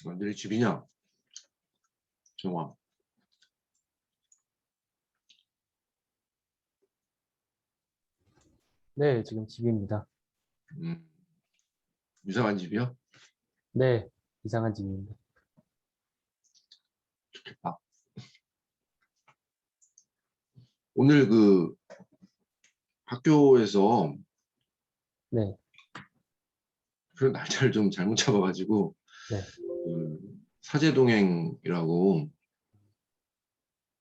너희 집이냐? 정화. 네, 지금 집입니다. 이상한 집이요? 네, 이상한 집입니다. 좋겠다. 오늘 그 학교에서 네, 그런 날짜를 좀 잘못 잡아가지고 네, 그 사제동행이라고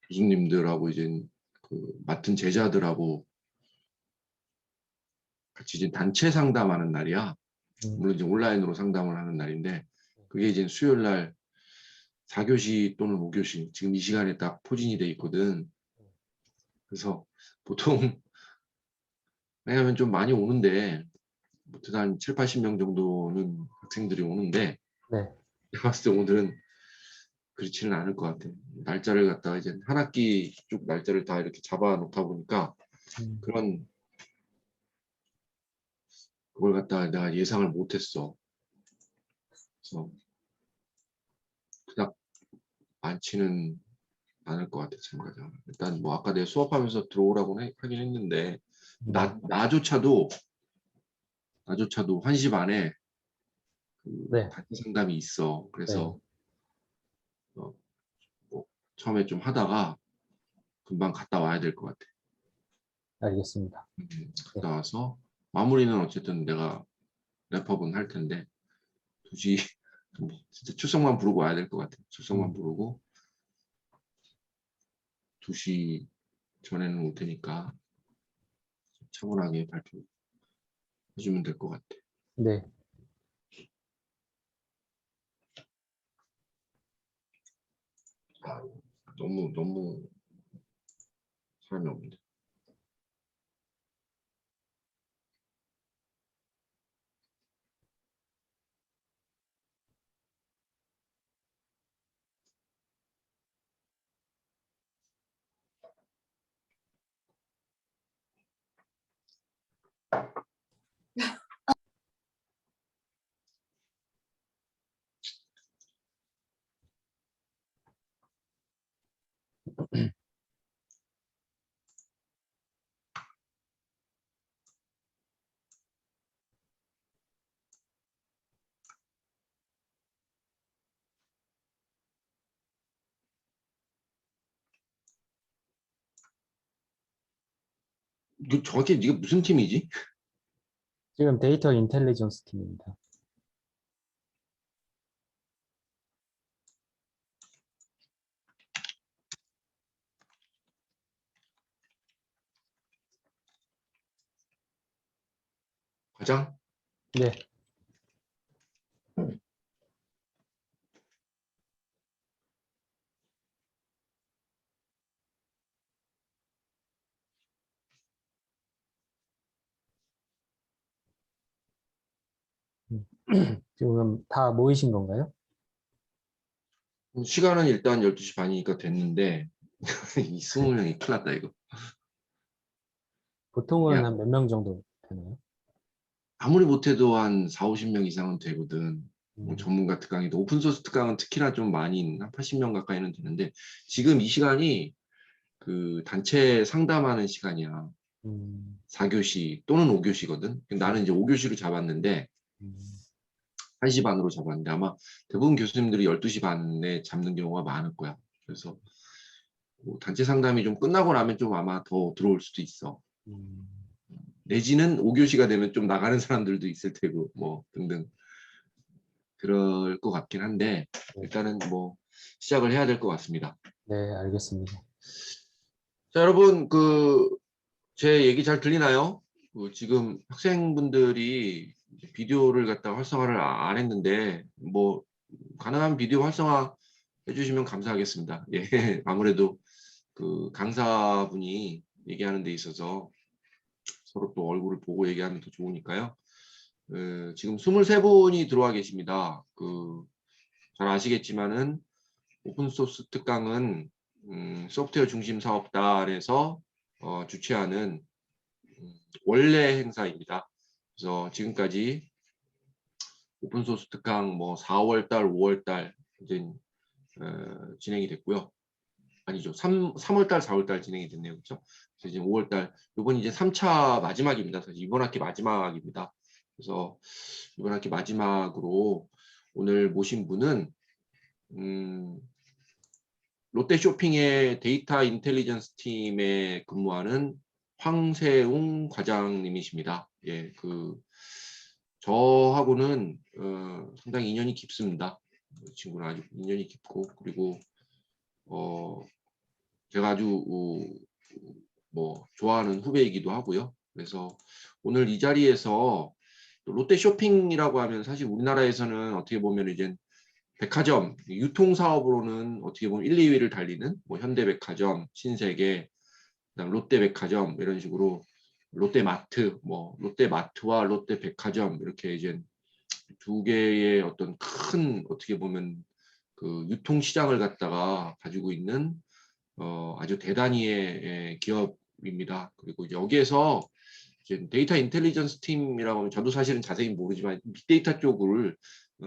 교수님들하고 이제 그 맡은 제자들하고 같이 이제 단체 상담하는 날이야. 음, 물론 이제 온라인으로 상담을 하는 날인데 그게 이제 수요일 날 4교시 또는 5교시 지금 이 시간에 딱 포진이 돼 있거든. 그래서 보통 왜냐면 좀 많이 오는데 보통 한 7, 80명 정도는 학생들이 오는데 네, 내가 봤을 때 오늘은 그렇지는 않을 것 같아. 날짜를 갖다가 이제 한 학기 쭉 날짜를 다 이렇게 잡아 놓다 보니까 음, 그런 그걸 갖다가 내가 예상을 못했어. 그래서 그닥 많지는 않을 것 같아 참가자. 일단 뭐 아까 내가 수업하면서 들어오라고 하긴 했는데 음, 나조차도 1시 반에 그 네, 단체 상담이 있어. 네, 그래서 어, 뭐 처음에 좀 하다가 금방 갔다 와야 될 것 같아. 알겠습니다. 네, 갔다 와서 마무리는 어쨌든 내가 랩업은 할 텐데 굳이 진짜 출석만 부르고 와야 될 것 같아. 출석만 음, 부르고 2시 전에는 올 테니까 차분하게 발표해주면 될 것 같아. 네, 아, 너무 사람이 없는데. 너 정확히 네가 무슨 팀이지? 지금 데이터 인텔리전스 팀입니다. 과장? 네, 음. 지금 다 모이신 건가요? 시간은 일단 12시 반이니까 됐는데 이 20명이 큰일 났다 이거. 보통은 야, 한 몇 명 정도 되나요? 아무리 못해도 한 4, 50명 이상은 되거든. 뭐 음, 전문가 특강이도 오픈소스 특강은 특히나 좀 많이 한 80명 가까이는 되는데 지금 이 시간이 그 단체 상담하는 시간이야. 음, 4교시 또는 5교시거든. 네, 나는 이제 5교시로 잡았는데 음, 1시 반으로 잡았는데 아마 대부분 교수님들이 12시 반에 잡는 경우가 많을 거야. 그래서 뭐 단체 상담이 좀 끝나고 나면 좀 아마 더 들어올 수도 있어. 음, 내지는 5교시가 되면 좀 나가는 사람들도 있을 테고 뭐 등등 그럴 것 같긴 한데 네, 일단은 뭐 시작을 해야 될 것 같습니다. 네, 알겠습니다. 자, 여러분 그 제 얘기 잘 들리나요? 그 지금 학생분들이 비디오를 갖다 활성화를 안 했는데 뭐 가능한 비디오 활성화 해주시면 감사하겠습니다. 예, 아무래도 그 강사분이 얘기하는 데 있어서 서로 또 얼굴을 보고 얘기하면 더 좋으니까요. 지금 23분이 들어와 계십니다. 그 잘 아시겠지만은 오픈소스 특강은 소프트웨어 중심 사업단에서 주최하는 원래 행사입니다. 그래서 지금까지 오픈 소스 특강 뭐 4월 달, 5월 달 이제 진행이 됐고요. 아니죠. 3월 달, 4월 달 진행이 됐네요. 그렇죠? 그래서 이제 5월 달 이번 이제 3차 마지막입니다. 사실 이번 학기 마지막입니다. 그래서 이번 학기 마지막으로 오늘 모신 분은 롯데쇼핑의 데이터 인텔리전스 팀에 근무하는 황세웅 과장님이십니다. 예, 저하고는 상당히 인연이 깊습니다. 이 친구는 아주 인연이 깊고, 그리고 제가 아주 뭐 좋아하는 후배이기도 하고요. 그래서 오늘 이 자리에서 롯데쇼핑이라고 하면 사실 우리나라에서는 어떻게 보면 이제 백화점 유통 사업으로는 어떻게 보면 1, 2위를 달리는 뭐 현대백화점, 신세계, 그다음 롯데백화점 이런 식으로 롯데마트, 뭐 롯데마트와 롯데백화점 이렇게 이제 두 개의 어떤 큰 어떻게 보면 그 유통 시장을 갖다가 가지고 있는 아주 대단히의 기업입니다. 그리고 여기에서 이제 데이터 인텔리전스 팀이라고 하면 저도 사실은 자세히 모르지만 빅데이터 쪽을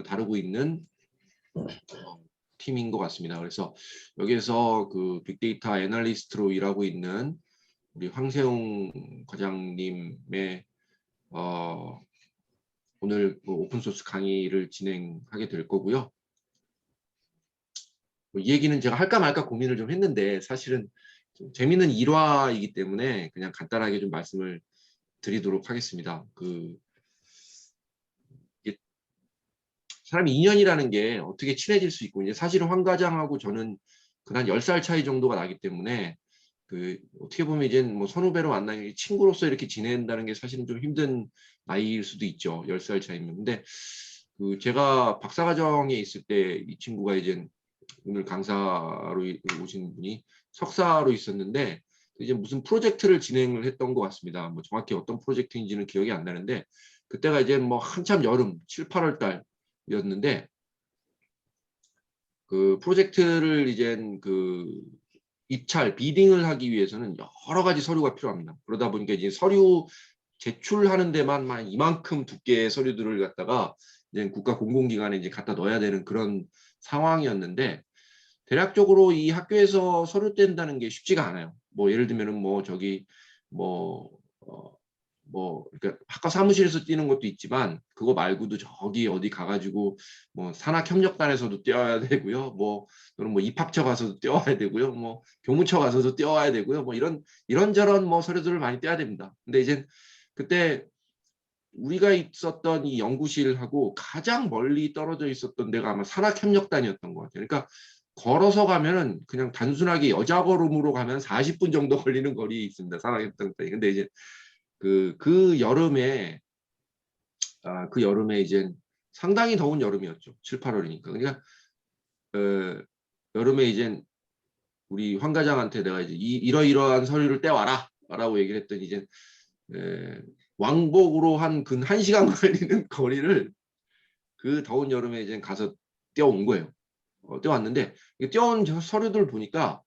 다루고 있는 팀인 것 같습니다. 그래서 여기에서 그 빅데이터 애널리스트로 일하고 있는 우리 황세웅 과장님의 오늘 오픈소스 강의를 진행하게 될 거고요. 이 얘기는 제가 할까 말까 고민을 좀 했는데 사실은 좀 재미있는 일화이기 때문에 그냥 간단하게 좀 말씀을 드리도록 하겠습니다. 이게 사람이 인연이라는 게 어떻게 친해질 수 있고, 이제 사실은 황 과장하고 저는 그한 10살 차이 정도가 나기 때문에 어떻게 보면 이제 뭐 선후배로 만나는 친구로서 이렇게 지낸다는 게 사실은 좀 힘든 나이일 수도 있죠. 10살 차이면. 근데 제가 박사과정에 있을 때 이 친구가 이제 오늘 강사로 오신 분이 석사로 있었는데 이제 무슨 프로젝트를 진행을 했던 것 같습니다. 뭐 정확히 어떤 프로젝트인지는 기억이 안 나는데 그때가 이제 뭐 한참 여름 7, 8월 달이었는데 그 프로젝트를 이제 입찰 비딩을 하기 위해서는 여러 가지 서류가 필요합니다. 그러다 보니까 이제 서류 제출하는 데만 만 이만큼 두께의 서류들을 갖다가 이제 국가 공공기관에 이제 갖다 넣어야 되는 그런 상황이었는데 대략적으로 이 학교에서 서류 뗀다는 게 쉽지가 않아요. 뭐 예를 들면은 뭐 저기 뭐 그러니까 학과 사무실에서 뛰는 것도 있지만 그거 말고도 저기 어디 가가지고 뭐 산학협력단에서도 뛰어야 되고요. 뭐 또는 뭐 입학처 가서도 뛰어야 되고요. 뭐 교무처 가서도 뛰어야 되고요. 뭐 이런저런 뭐 서류들을 많이 떼야 됩니다. 근데 이제 그때 우리가 있었던 이 연구실하고 가장 멀리 떨어져 있었던 데가 아마 산학협력단이었던 것 같아요. 그러니까 걸어서 가면은 그냥 단순하게 여자 걸음으로 가면 40분 정도 걸리는 거리에 있습니다. 산학협력단이. 근데 이제 그 여름에 그 여름에 이제 상당히 더운 여름이었죠. 7, 8월이니까. 그러니까 여름에 이제 우리 황 과장한테 내가 이제 이러이러한 서류를 떼와라 라고 얘기를 했더니 이제 왕복으로 한 근 1시간 걸리는 거리를 그 더운 여름에 이제 가서 떼어온 거예요. 떼어왔는데 떼어온 서류들 보니까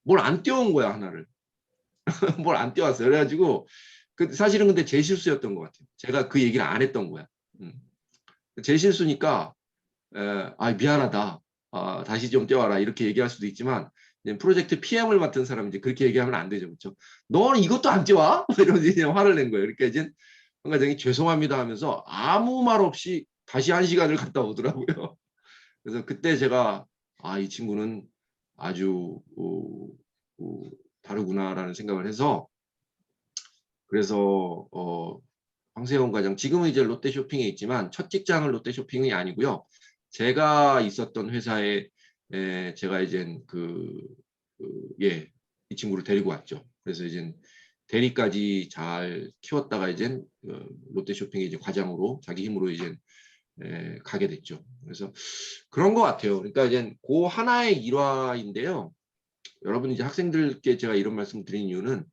뭘 안 떼어온 거야 하나를. 뭘 안 떼어왔어요. 그래가지고 사실은 근데 제 실수였던 것 같아요. 제가 그 얘기를 안 했던 거야. 제 실수니까 미안하다. 다시 좀 떼와라 이렇게 얘기할 수도 있지만 프로젝트 PM을 맡은 사람은 이제 그렇게 얘기하면 안 되죠. 그렇죠? 너는 이것도 안 떼와? 이러면서 이제 화를 낸 거예요. 그러니까 이제 황 과장이 죄송합니다 하면서 아무 말 없이 다시 1시간을 갔다 오더라고요. 그래서 그때 제가 이 친구는 아주 다르구나라는 생각을 해서 그래서 황세영 과장 지금은 이제 롯데쇼핑에 있지만 첫 직장은 롯데쇼핑이 아니고요. 제가 있었던 회사에 제가 이제 이 친구를 데리고 왔죠. 그래서 이제 대리까지 잘 키웠다가 이제 롯데쇼핑에 이제 과장으로 자기 힘으로 이제 가게 됐죠. 그래서 그런 것 같아요. 그러니까 이제 그 하나의 일화인데요. 여러분 이제 학생들께 제가 이런 말씀 드린 이유는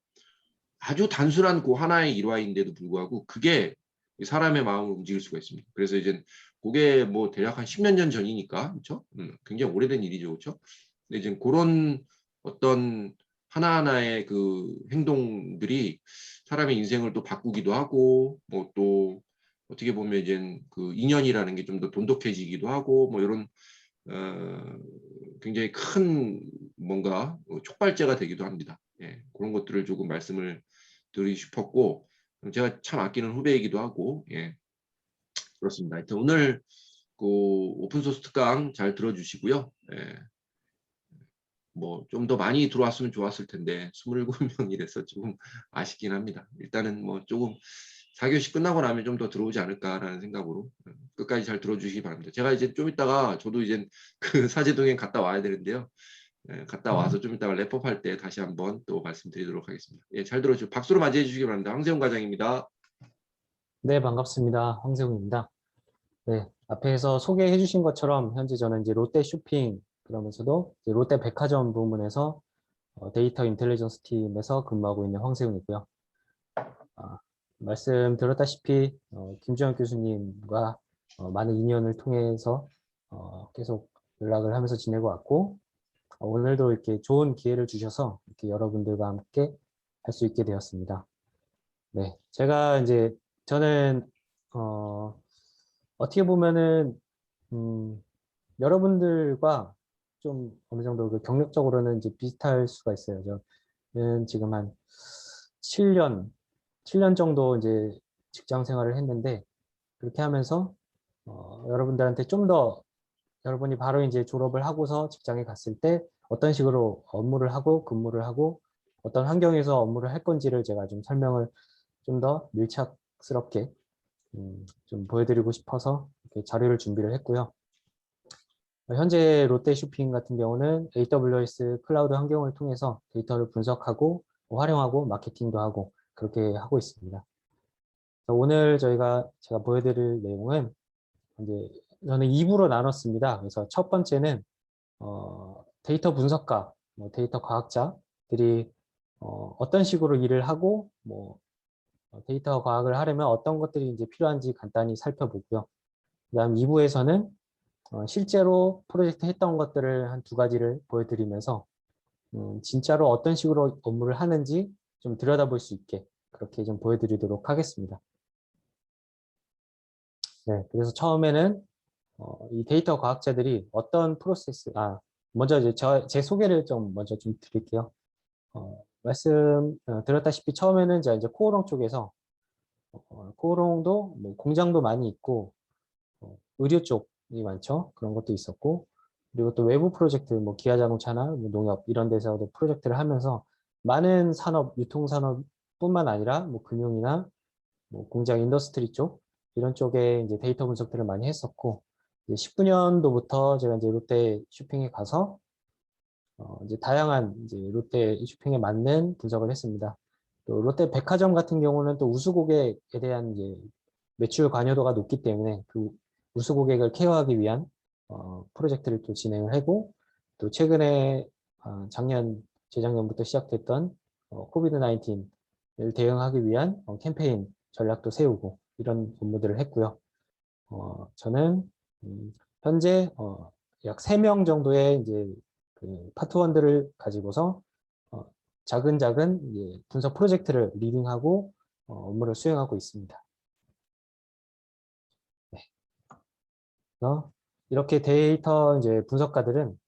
아주 단순한 그 하나의 일화인데도 불구하고 그게 사람의 마음을 움직일 수가 있습니다. 그래서 이제 그게 뭐 대략 한 10몇 년 전이니까 그렇죠? 굉장히 오래된 일이죠, 그렇죠? 근데 이제 그런 어떤 하나하나의 그 행동들이 사람의 인생을 또 바꾸기도 하고 뭐 또 어떻게 보면 이제 그 2년이라는 게 좀 더 돈독해지기도 하고 뭐 이런 굉장히 큰 뭔가 촉발제가 되기도 합니다. 예, 그런 것들을 조금 말씀을 드리고 싶었고 제가 참 아끼는 후배이기도 하고 예, 그렇습니다. 하여튼 오늘 그 오픈소스 특강 잘 들어주시고요. 예, 뭐 좀 더 많이 들어왔으면 좋았을 텐데 27명이라서 조금 아쉽긴 합니다. 일단은 뭐 조금 4교시 끝나고 나면 좀 더 들어오지 않을까라는 생각으로 끝까지 잘 들어주시기 바랍니다. 제가 이제 좀 이따가 저도 이제 그 사제동에 갔다 와야 되는데요. 예, 갔다 와서 좀 이따가 랩업할 때 다시 한번 또 말씀드리도록 하겠습니다. 예, 잘 들어주시고 박수로 맞이해 주시기 바랍니다. 황세훈 과장입니다. 네, 반갑습니다. 황세웅입니다. 네, 앞에서 소개해 주신 것처럼 현재 저는 이제 롯데 쇼핑 그러면서도 이제 롯데 백화점 부문에서 데이터 인텔리전스 팀에서 근무하고 있는 황세웅이고요. 말씀드렸다시피 김주현 교수님과 많은 인연을 통해서 계속 연락을 하면서 지내고 왔고 오늘도 이렇게 좋은 기회를 주셔서 이렇게 여러분들과 함께 할 수 있게 되었습니다. 네, 제가 이제 저는 어떻게 보면은 여러분들과 좀 어느 정도 그 경력적으로는 이제 비슷할 수가 있어요. 저는 지금 한 7년 정도 이제 직장 생활을 했는데 그렇게 하면서 여러분들한테 좀 더 여러분이 바로 이제 졸업을 하고서 직장에 갔을 때 어떤 식으로 업무를 하고 근무를 하고 어떤 환경에서 업무를 할 건지를 제가 좀 설명을 좀 더 밀착스럽게 좀 보여드리고 싶어서 이렇게 자료를 준비를 했고요. 현재 롯데 쇼핑 같은 경우는 AWS 클라우드 환경을 통해서 데이터를 분석하고 활용하고 마케팅도 하고 그렇게 하고 있습니다. 오늘 제가 보여드릴 내용은 이제 저는 2부로 나눴습니다. 그래서 첫 번째는 데이터 분석가, 뭐 데이터 과학자들이 어떤 식으로 일을 하고 뭐 데이터 과학을 하려면 어떤 것들이 이제 필요한지 간단히 살펴보고요. 그다음 2부에서는 실제로 프로젝트 했던 것들을 한 2가지를 보여드리면서 진짜로 어떤 식으로 업무를 하는지 좀 들여다볼 수 있게 그렇게 좀 보여드리도록 하겠습니다. 네, 그래서 처음에는 이 데이터 과학자들이 어떤 프로세스, 먼저 이제 제 소개를 좀 먼저 좀 드릴게요. 드렸다시피 처음에는 제가 이제 코오롱 쪽에서 코오롱도 뭐 공장도 많이 있고 의료 쪽이 많죠. 그런 것도 있었고 그리고 또 외부 프로젝트 뭐 기아자동차나 뭐 농협 이런 데서도 프로젝트를 하면서 많은 산업, 유통산업뿐만 아니라 뭐 금융이나 뭐 공장 인더스트리 쪽 이런 쪽에 이제 데이터 분석들을 많이 했었고 이제 19년도부터 제가 이제 롯데 쇼핑에 가서 이제 다양한 이제 롯데 쇼핑에 맞는 분석을 했습니다. 또 롯데 백화점 같은 경우는 또 우수 고객에 대한 이제 매출 관여도가 높기 때문에 그 우수 고객을 케어하기 위한 프로젝트를 또 진행을 하고 또 최근에 재작년부터 시작됐던 코비드 19을 대응하기 위한 캠페인 전략도 세우고 이런 업무들을 했고요. 저는 현재 약 3명 정도의 이제 그 파트원들을 가지고서 작은 이제 분석 프로젝트를 리딩하고 업무를 수행하고 있습니다. 네. 그래서 이렇게 데이터 이제 분석가들은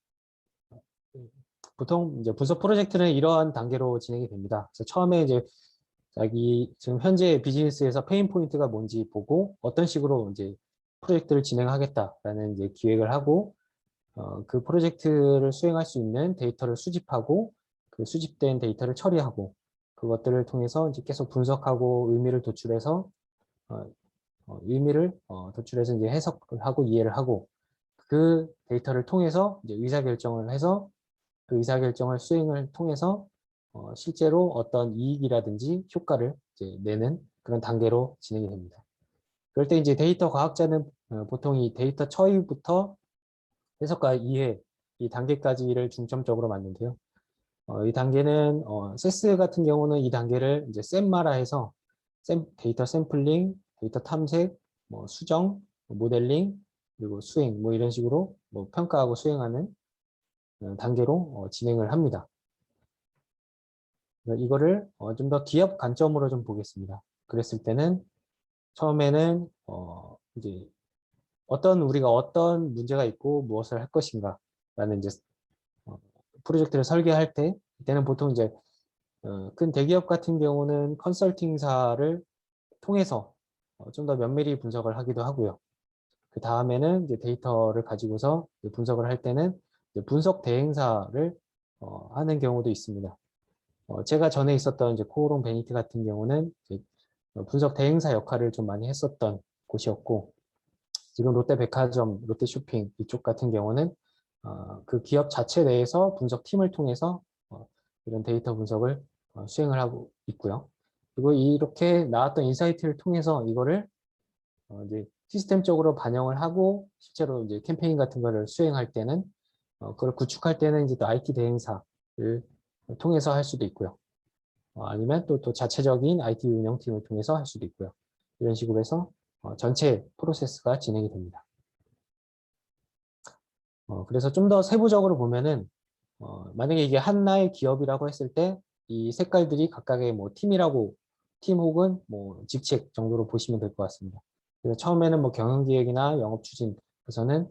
보통 이제 분석 프로젝트는 이러한 단계로 진행이 됩니다. 그래서 처음에 이제 지금 현재 비즈니스에서 페인 포인트가 뭔지 보고 어떤 식으로 이제 프로젝트를 진행하겠다라는 이제 기획을 하고 그 프로젝트를 수행할 수 있는 데이터를 수집하고 그 수집된 데이터를 처리하고 그것들을 통해서 이제 계속 분석하고 의미를 도출해서 이제 해석을 하고 이해를 하고 그 데이터를 통해서 이제 의사결정을 해서 그 의사결정을 수행을 통해서 실제로 어떤 이익이라든지 효과를 이제 내는 그런 단계로 진행이 됩니다. 그럴 때 이제 데이터 과학자는 보통 이 데이터 처리부터 해석과 이해 이 단계까지를 중점적으로 맞는데요. 이 단계는 세스 같은 경우는 이 단계를 이제 셈마라 해서 데이터 샘플링, 데이터 탐색, 뭐 수정, 모델링, 그리고 수행 뭐 이런 식으로 뭐 평가하고 수행하는 단계로 진행을 합니다. 이거를 좀 더 기업 관점으로 좀 보겠습니다. 그랬을 때는 처음에는 이제 우리가 어떤 문제가 있고 무엇을 할 것인가라는 이제 프로젝트를 설계할 때, 이때는 보통 이제 큰 대기업 같은 경우는 컨설팅사를 통해서 좀 더 면밀히 분석을 하기도 하고요. 그 다음에는 이제 데이터를 가지고서 분석을 할 때는 이제 분석 대행사를 하는 경우도 있습니다. 제가 전에 있었던 이제 코오롱 베니티 같은 경우는 이제 분석 대행사 역할을 좀 많이 했었던 곳이었고, 지금 롯데백화점, 롯데쇼핑 이쪽 같은 경우는 그 기업 자체 내에서 분석팀을 통해서 이런 데이터 분석을 수행을 하고 있고요. 그리고 이렇게 나왔던 인사이트를 통해서 이거를 이제 시스템적으로 반영을 하고 실제로 이제 캠페인 같은 거를 수행할 때는 그걸 구축할 때는 이제 또 IT 대행사를 통해서 할 수도 있고요. 아니면 또 자체적인 IT 운영팀을 통해서 할 수도 있고요. 이런 식으로 해서 전체 프로세스가 진행이 됩니다. 그래서 좀 더 세부적으로 보면은 만약에 이게 하나의 기업이라고 했을 때 이 색깔들이 각각의 뭐 팀 혹은 뭐 직책 정도로 보시면 될 것 같습니다. 그래서 처음에는 뭐 경영기획이나 영업추진에서는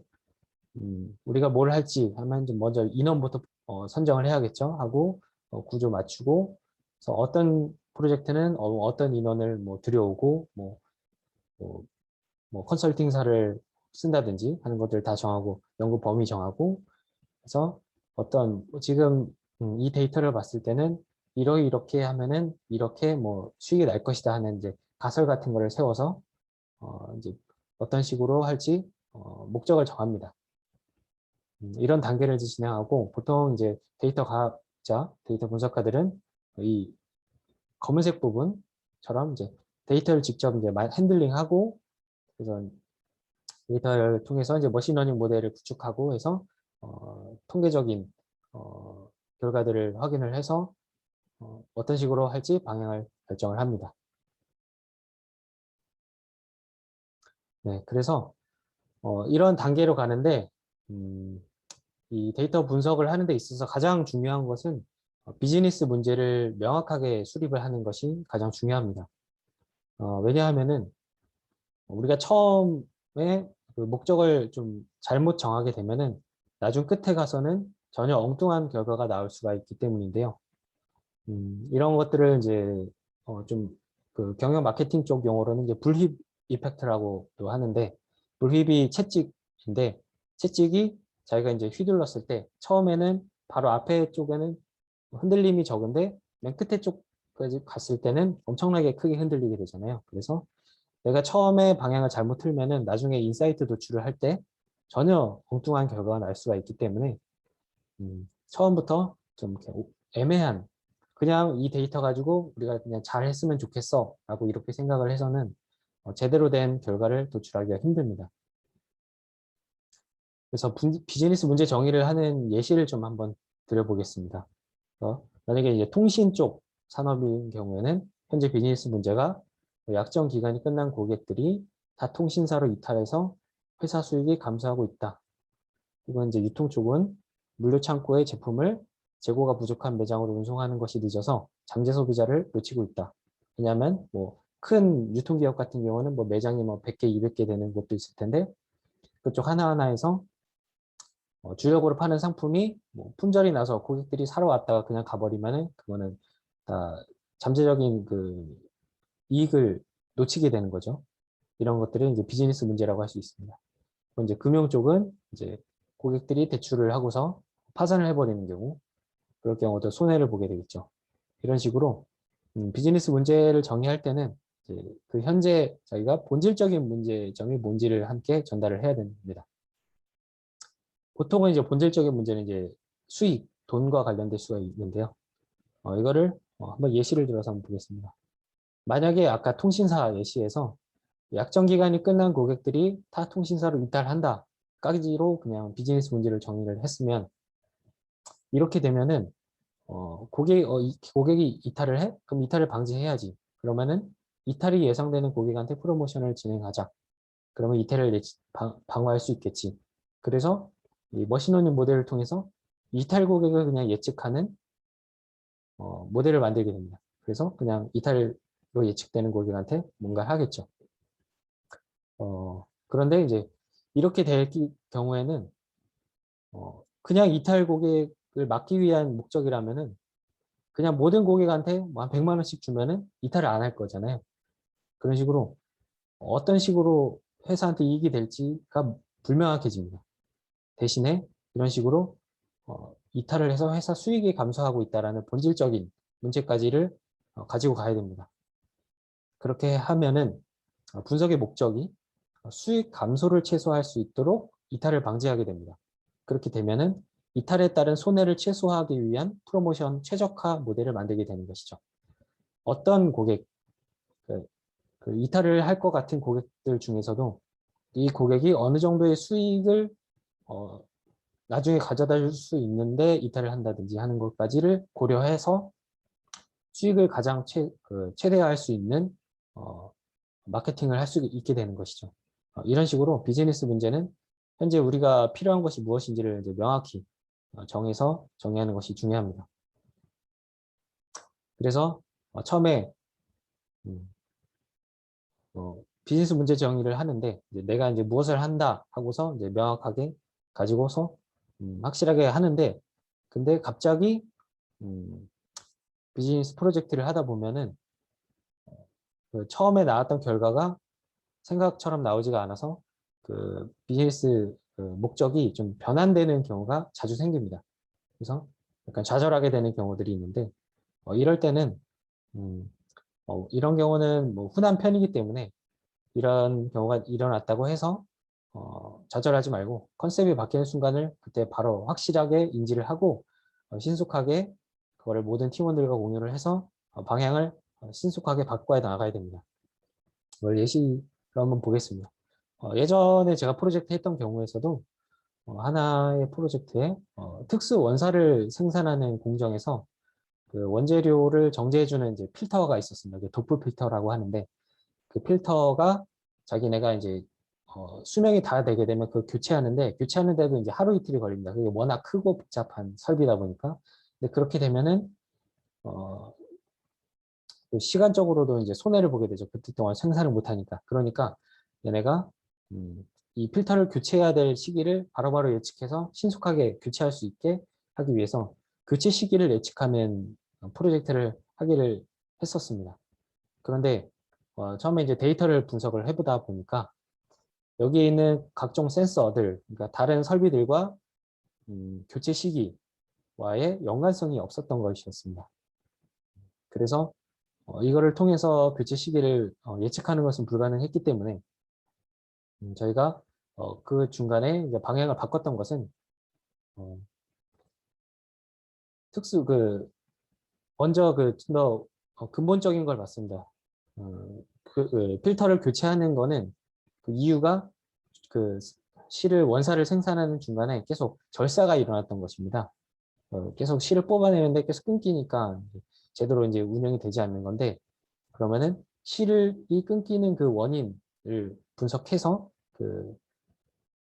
우리가 뭘 할지 하면 좀 먼저 인원부터 선정을 해야겠죠. 하고 구조 맞추고, 그래서 어떤 프로젝트는 어떤 인원을 뭐 들여오고 뭐, 뭐 컨설팅사를 쓴다든지 하는 것들 다 정하고 연구 범위 정하고, 그래서 지금 이 데이터를 봤을 때는 이렇게 하면은 이렇게 뭐 수익이 날 것이다 하는 이제 가설 같은 거를 세워서 이제 어떤 식으로 할지 목적을 정합니다. 이런 단계를 이제 진행하고, 보통 이제 데이터 과학자, 데이터 분석가들은 이 검은색 부분처럼 이제 데이터를 직접 이제 핸들링하고, 그래서 데이터를 통해서 이제 머신러닝 모델을 구축하고 해서 통계적인 결과들을 확인을 해서 어떤 식으로 할지 방향을 결정을 합니다. 네, 그래서 이런 단계로 가는데 이 데이터 분석을 하는 데 있어서 가장 중요한 것은 비즈니스 문제를 명확하게 수립을 하는 것이 가장 중요합니다. 왜냐하면은 우리가 처음에 그 목적을 좀 잘못 정하게 되면은 나중 끝에 가서는 전혀 엉뚱한 결과가 나올 수가 있기 때문인데요. 이런 것들을 이제 좀 그 경영 마케팅 쪽 용어로는 이제 불휘 이펙트라고도 하는데, 불휘비 채찍인데, 채찍이 자기가 이제 휘둘렀을 때 처음에는 바로 앞에 쪽에는 흔들림이 적은데 맨 끝에 쪽까지 갔을 때는 엄청나게 크게 흔들리게 되잖아요. 그래서 내가 처음에 방향을 잘못 틀면은 나중에 인사이트 도출을 할 때 전혀 엉뚱한 결과가 날 수가 있기 때문에 처음부터 좀 이렇게 애매한, 그냥 이 데이터 가지고 우리가 그냥 잘 했으면 좋겠어 라고 이렇게 생각을 해서는 제대로 된 결과를 도출하기가 힘듭니다. 그래서 비즈니스 문제 정의를 하는 예시를 좀 한번 드려보겠습니다. 만약에 이제 통신 쪽 산업인 경우에는 현재 비즈니스 문제가 약정 기간이 끝난 고객들이 다 통신사로 이탈해서 회사 수익이 감소하고 있다. 이건 이제 유통 쪽은 물류 창고에 제품을 재고가 부족한 매장으로 운송하는 것이 늦어서 잠재 소비자를 놓치고 있다. 왜냐하면 뭐 큰 유통기업 같은 경우는 뭐 매장이 뭐 100개, 200개 되는 곳도 있을 텐데, 그쪽 하나하나에서 주력으로 파는 상품이 뭐 품절이 나서 고객들이 사러 왔다가 그냥 가버리면은 그거는 다 잠재적인 그 이익을 놓치게 되는 거죠. 이런 것들은 이제 비즈니스 문제라고 할 수 있습니다. 그리고 이제 금융 쪽은 이제 고객들이 대출을 하고서 파산을 해버리는 경우, 그럴 경우도 손해를 보게 되겠죠. 이런 식으로 비즈니스 문제를 정의할 때는 이제 그 현재 저희가 본질적인 문제점이 뭔지를 함께 전달을 해야 됩니다. 보통은 이제 본질적인 문제는 이제 수익, 돈과 관련될 수가 있는데요. 이거를 한번 예시를 들어서 한번 보겠습니다. 만약에 아까 통신사 예시에서 약정 기간이 끝난 고객들이 타 통신사로 이탈한다 까지로 그냥 비즈니스 문제를 정의를 했으면, 이렇게 되면은 고객이 이탈을 해? 그럼 이탈을 방지해야지. 그러면은 이탈이 예상되는 고객한테 프로모션을 진행하자. 그러면 이탈을 방어할 수 있겠지. 그래서 이 머신러닝 모델을 통해서 이탈 고객을 그냥 예측하는 모델을 만들게 됩니다. 그래서 그냥 이탈로 예측되는 고객한테 뭔가 하겠죠. 그런데 이제 이렇게 될 경우에는 그냥 이탈 고객을 막기 위한 목적이라면은 그냥 모든 고객한테 뭐한 100만 원씩 주면은 이탈을 안 할 거잖아요. 그런 식으로 어떤 식으로 회사한테 이익이 될지가 불명확해집니다. 대신에 이런 식으로 이탈을 해서 회사 수익이 감소하고 있다라는 본질적인 문제까지를 가지고 가야 됩니다. 그렇게 하면은 분석의 목적이 수익 감소를 최소화할 수 있도록 이탈을 방지하게 됩니다. 그렇게 되면은 이탈에 따른 손해를 최소화하기 위한 프로모션 최적화 모델을 만들게 되는 것이죠. 어떤 고객, 그 이탈을 할 것 같은 고객들 중에서도 이 고객이 어느 정도의 수익을 나중에 가져다 줄 수 있는데 이탈을 한다든지 하는 것까지를 고려해서 수익을 가장 최대화할 수 있는 마케팅을 할 수 있게 되는 것이죠. 이런 식으로 비즈니스 문제는 현재 우리가 필요한 것이 무엇인지를 이제 명확히 정해서 정의하는 것이 중요합니다. 그래서 처음에 비즈니스 문제 정의를 하는데 이제 내가 이제 무엇을 한다 하고서 이제 명확하게 가지고서 확실하게 하는데 근데 갑자기 비즈니스 프로젝트를 하다 보면은 그 처음에 나왔던 결과가 생각처럼 나오지가 않아서 그 비즈니스 그 목적이 좀 변환되는 경우가 자주 생깁니다. 그래서 약간 좌절하게 되는 경우들이 있는데 이럴 때는 이런 경우는 뭐 흔한 편이기 때문에 이런 경우가 일어났다고 해서 좌절하지 말고 컨셉이 바뀌는 순간을 그때 바로 확실하게 인지를 하고 신속하게 그거를 모든 팀원들과 공유를 해서 방향을 신속하게 바꿔 나가야 됩니다. 이걸 예시로 한번 보겠습니다. 예전에 제가 프로젝트 했던 경우에서도 하나의 프로젝트에 특수 원사를 생산하는 공정에서 그 원재료를 정제해주는 이제 필터가 있었습니다. 이게 도프 필터라고 하는데 그 필터가 자기네가 이제 수명이 다 되게 되면 그 교체하는데도 이제 하루 이틀이 걸립니다. 그게 워낙 크고 복잡한 설비다 보니까. 근데 그렇게 되면은 그 시간적으로도 이제 손해를 보게 되죠. 그때 동안 생산을 못 하니까. 그러니까 얘네가 이 필터를 교체해야 될 시기를 바로바로 예측해서 신속하게 교체할 수 있게 하기 위해서 교체 시기를 예측하는 프로젝트를 하기를 했었습니다. 그런데 처음에 이제 데이터를 분석을 해보다 보니까 여기에 있는 각종 센서들, 그러니까 다른 설비들과 교체 시기와의 연관성이 없었던 것이었습니다. 그래서 이거를 통해서 교체 시기를 예측하는 것은 불가능했기 때문에 저희가 그 중간에 이제 방향을 바꿨던 것은 먼저 좀 더 근본적인 걸 봤습니다. 그 필터를 교체하는 거는 그 이유가 그 실을 원사를 생산하는 중간에 계속 절사가 일어났던 것입니다. 계속 실을 뽑아내는데 계속 끊기니까 제대로 이제 운영이 되지 않는 건데 그러면은 실이 끊기는 그 원인을 분석해서 그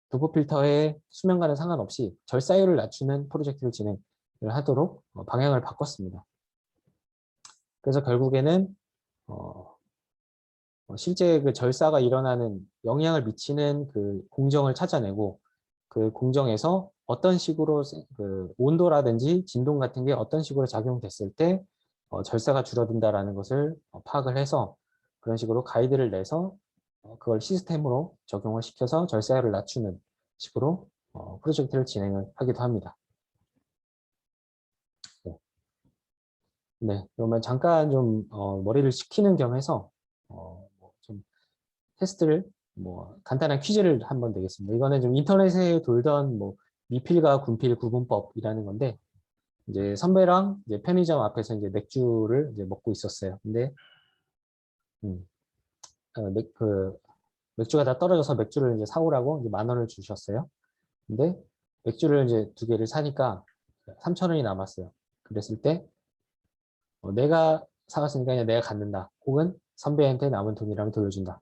도포 필터의 수명과는 상관없이 절사율을 낮추는 프로젝트를 진행을 하도록 방향을 바꿨습니다. 그래서 결국에는 실제 그 절사가 일어나는 영향을 미치는 그 공정을 찾아내고 그 공정에서 어떤 식으로 그 온도라든지 진동 같은 게 어떤 식으로 작용됐을 때 절사가 줄어든다라는 것을 파악을 해서 그런 식으로 가이드를 내서 그걸 시스템으로 적용을 시켜서 절사율을 낮추는 식으로 프로젝트를 진행을 하기도 합니다. 네, 네, 그러면 잠깐 좀 머리를 식히는 겸 해서 좀 테스트를 간단한 퀴즈를 한번 되겠습니다. 이거는 좀 인터넷에 돌던 미필과 군필 구분법이라는 건데 이제 선배랑 이제 편의점 앞에서 이제 맥주를 이제 먹고 있었어요. 근데 음, 맥주가 다 떨어져서 맥주를 이제 사오라고 이제 10,000원을 주셨어요. 근데 맥주를 이제 2개를 사니까 3,000원이 남았어요. 그랬을 때 내가 사갔으니까 그냥 내가 갖는다. 혹은 선배한테 남은 돈이라면 돌려준다.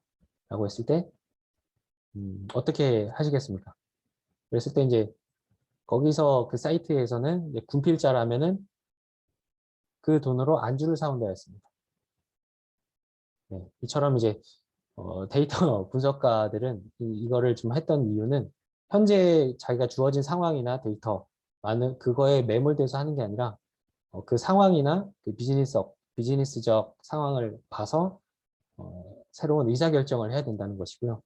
라고 했을 때 어떻게 하시겠습니까? 그랬을 때 이제 거기서 그 사이트에서는 이제 군필자라면은 그 돈으로 안주를 사온다 했습니다. 네, 이처럼 이제 데이터 분석가들은 이거를 좀 했던 이유는 현재 자기가 주어진 상황이나 데이터 많은 그거에 매몰돼서 하는 게 아니라 그 상황이나 그 비즈니스적 상황을 봐서 새로운 의사결정을 해야 된다는 것이고요.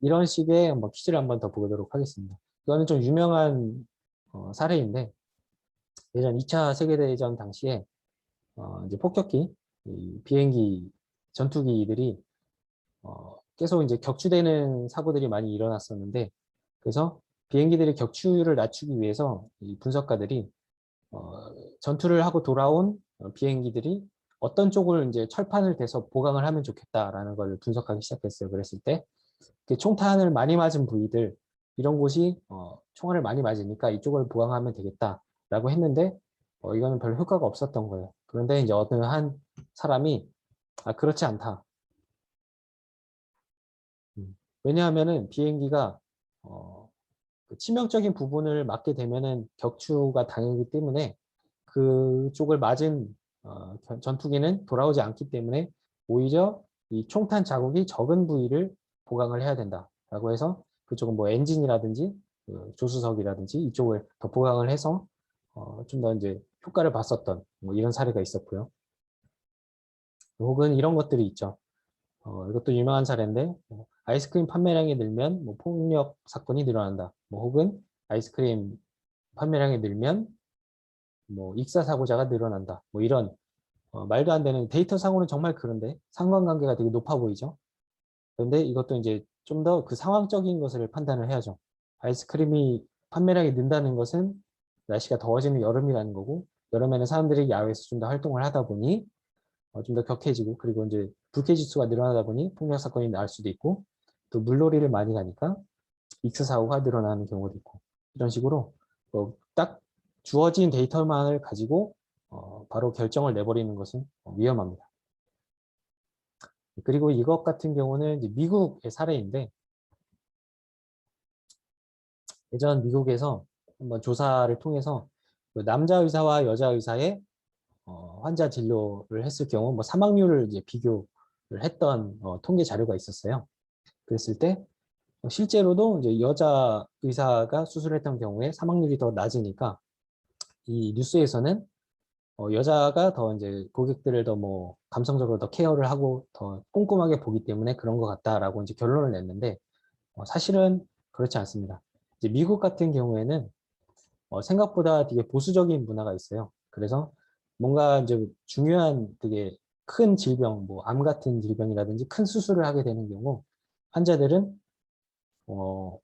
이런 식의 뭐 퀴즈를 한번 더 보도록 하겠습니다. 이거는 좀 유명한 사례인데 예전 2차 세계대전 당시에 이제 폭격기, 이 비행기, 전투기들이 계속 이제 격추되는 사고들이 많이 일어났었는데 그래서 비행기들의 격추율을 낮추기 위해서 이 분석가들이 전투를 하고 돌아온 비행기들이 어떤 쪽을 이제 철판을 대서 보강을 하면 좋겠다라는 걸 분석하기 시작했어요. 그랬을 때 총탄을 많이 맞은 부위들 이런 곳이 총알을 많이 맞으니까 이쪽을 보강하면 되겠다라고 했는데 이거는 별 효과가 없었던 거예요. 그런데 이제 어느 한 사람이 그렇지 않다. 왜냐하면은 비행기가 그 치명적인 부분을 맞게 되면은 격추가 당하기 때문에 그쪽을 맞은 전투기는 돌아오지 않기 때문에 오히려 이 총탄 자국이 적은 부위를 보강을 해야 된다라고 해서 그쪽은 뭐 엔진이라든지 그 조수석이라든지 이쪽을 더 보강을 해서 좀 더 이제 효과를 봤었던 뭐 이런 사례가 있었고요. 혹은 이런 것들이 있죠. 이것도 유명한 사례인데 아이스크림 판매량이 늘면 뭐 폭력 사건이 늘어난다. 뭐 혹은 아이스크림 판매량이 늘면 뭐 익사 사고자가 늘어난다. 뭐 이런 말도 안 되는 데이터 상으로는 정말 그런데 상관관계가 되게 높아 보이죠. 그런데 이것도 이제 좀 더 그 상황적인 것을 판단을 해야죠. 아이스크림이 판매량이 는다는 것은 날씨가 더워지는 여름이라는 거고 여름에는 사람들이 야외에서 좀 더 활동을 하다 보니 좀 더 격해지고 그리고 이제 불쾌 지수가 늘어나다 보니 폭력 사건이 날 수도 있고 또 물놀이를 많이 가니까 익스 사고가 늘어나는 경우도 있고 이런 식으로 딱 주어진 데이터만을 가지고 바로 결정을 내버리는 것은 위험합니다. 그리고 이것 같은 경우는 이제 미국의 사례인데 예전 미국에서 한번 조사를 통해서 그 남자 의사와 여자 의사의 환자 진료를 했을 경우 뭐 사망률을 이제 비교를 했던 통계 자료가 있었어요. 그랬을 때 실제로도 이제 여자 의사가 수술했던 경우에 사망률이 더 낮으니까 이 뉴스에서는 여자가 더 이제 고객들을 더 뭐 감성적으로 더 케어를 하고 더 꼼꼼하게 보기 때문에 그런 것 같다라고 이제 결론을 냈는데 사실은 그렇지 않습니다. 이제 미국 같은 경우에는 생각보다 되게 보수적인 문화가 있어요. 그래서 뭔가 이제 중요한 되게 큰 질병, 뭐 암 같은 질병이라든지 큰 수술을 하게 되는 경우 환자들은 어,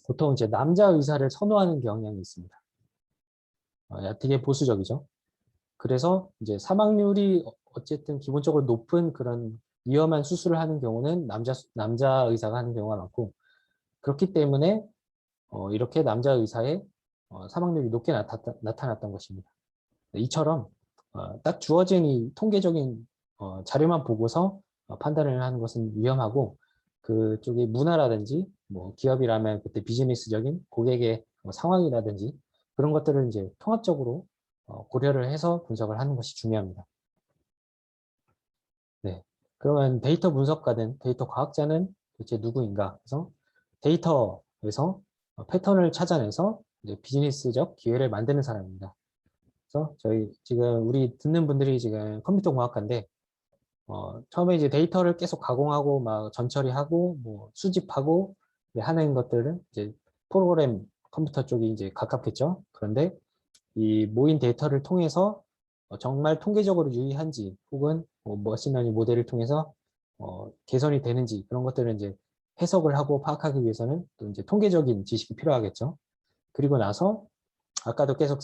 보통 이제 남자 의사를 선호하는 경향이 있습니다. 되게 보수적이죠. 그래서 이제 사망률이 어쨌든 기본적으로 높은 그런 위험한 수술을 하는 경우는 남자 의사가 하는 경우가 많고 그렇기 때문에 이렇게 남자 의사의 사망률이 높게 나타났던 것입니다. 이처럼 딱 주어진 이 통계적인 자료만 보고서 판단을 하는 것은 위험하고 그쪽의 문화라든지 뭐 기업이라면 그때 비즈니스적인 고객의 상황이라든지 그런 것들을 이제 통합적으로 고려를 해서 분석을 하는 것이 중요합니다. 네. 그러면 데이터 분석가든 데이터 과학자는 도대체 누구인가? 그래서 데이터에서 패턴을 찾아내서 이제 비즈니스적 기회를 만드는 사람입니다. 그래서 저희 지금 우리 듣는 분들이 지금 컴퓨터 공학과인데 처음에 이제 데이터를 계속 가공하고 막 전처리하고 뭐 수집하고 하는 것들은 이제 프로그램 컴퓨터 쪽이 이제 가깝겠죠. 그런데 이 모인 데이터를 통해서 정말 통계적으로 유의한지 혹은 뭐 머신러닝 모델을 통해서 개선이 되는지 그런 것들을 이제 해석을 하고 파악하기 위해서는 또 이제 통계적인 지식이 필요하겠죠. 그리고 나서 아까도 계속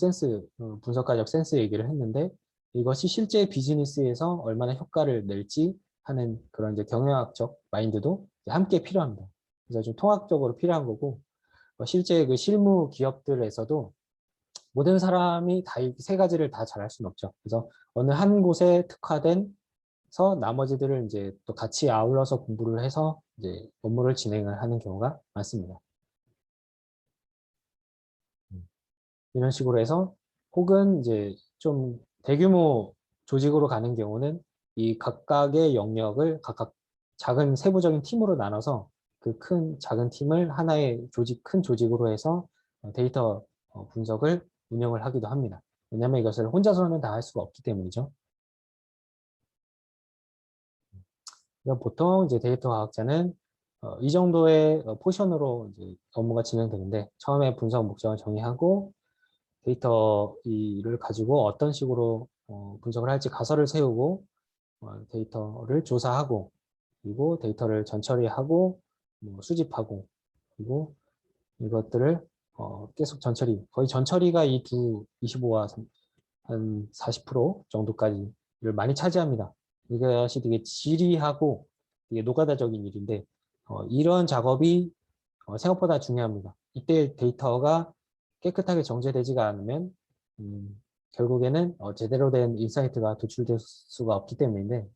분석가적 센스 얘기를 했는데 이것이 실제 비즈니스에서 얼마나 효과를 낼지 하는 그런 이제 경영학적 마인드도 함께 필요합니다. 그래서 좀 통합적으로 필요한 거고 실제 그 실무 기업들에서도 모든 사람이 다 이 세 가지를 다 잘할 수는 없죠. 그래서 어느 한 곳에 특화된서 나머지들을 이제 또 같이 아울러서 공부를 해서 이제 업무를 진행을 하는 경우가 많습니다. 이런 식으로 해서 혹은 이제 좀 대규모 조직으로 가는 경우는 이 각각의 영역을 각각 작은 세부적인 팀으로 나눠서 그 큰 작은 팀을 하나의 큰 조직으로 해서 데이터 분석을 운영을 하기도 합니다. 왜냐하면 이것을 혼자서는 다 할 수가 없기 때문이죠. 보통 이제 데이터 과학자는 이 정도의 포션으로 이제 업무가 진행되는데, 처음에 분석 목적을 정의하고 데이터 를 가지고 어떤 식으로 분석을 할지 가설을 세우고 데이터를 조사하고, 그리고 데이터를 전처리하고 수집하고, 그리고 이것들을 계속 거의 전처리가 이 두 25와 한 40% 정도까지를 많이 차지합니다. 이것이 되게 지리하고 되게 노가다적인 일인데, 이런 작업이 생각보다 중요합니다. 이때 데이터가 깨끗하게 정제되지가 않으면 결국에는 제대로 된 인사이트가 도출될 수가 없기 때문인데,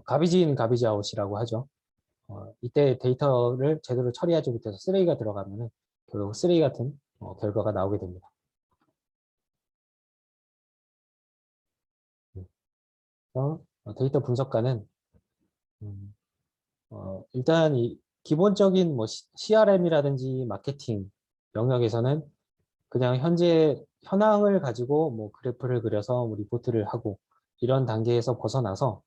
가비지 인 가비지 아웃이라고 하죠. 이때 데이터를 제대로 처리하지 못해서 쓰레기가 들어가면 결국 쓰레기 같은 결과가 나오게 됩니다. 그래서 데이터 분석가는 일단 이 기본적인 뭐 CRM이라든지 마케팅 영역에서는 그냥 현재 현황을 가지고 뭐 그래프를 그려서 뭐 리포트를 하고 이런 단계에서 벗어나서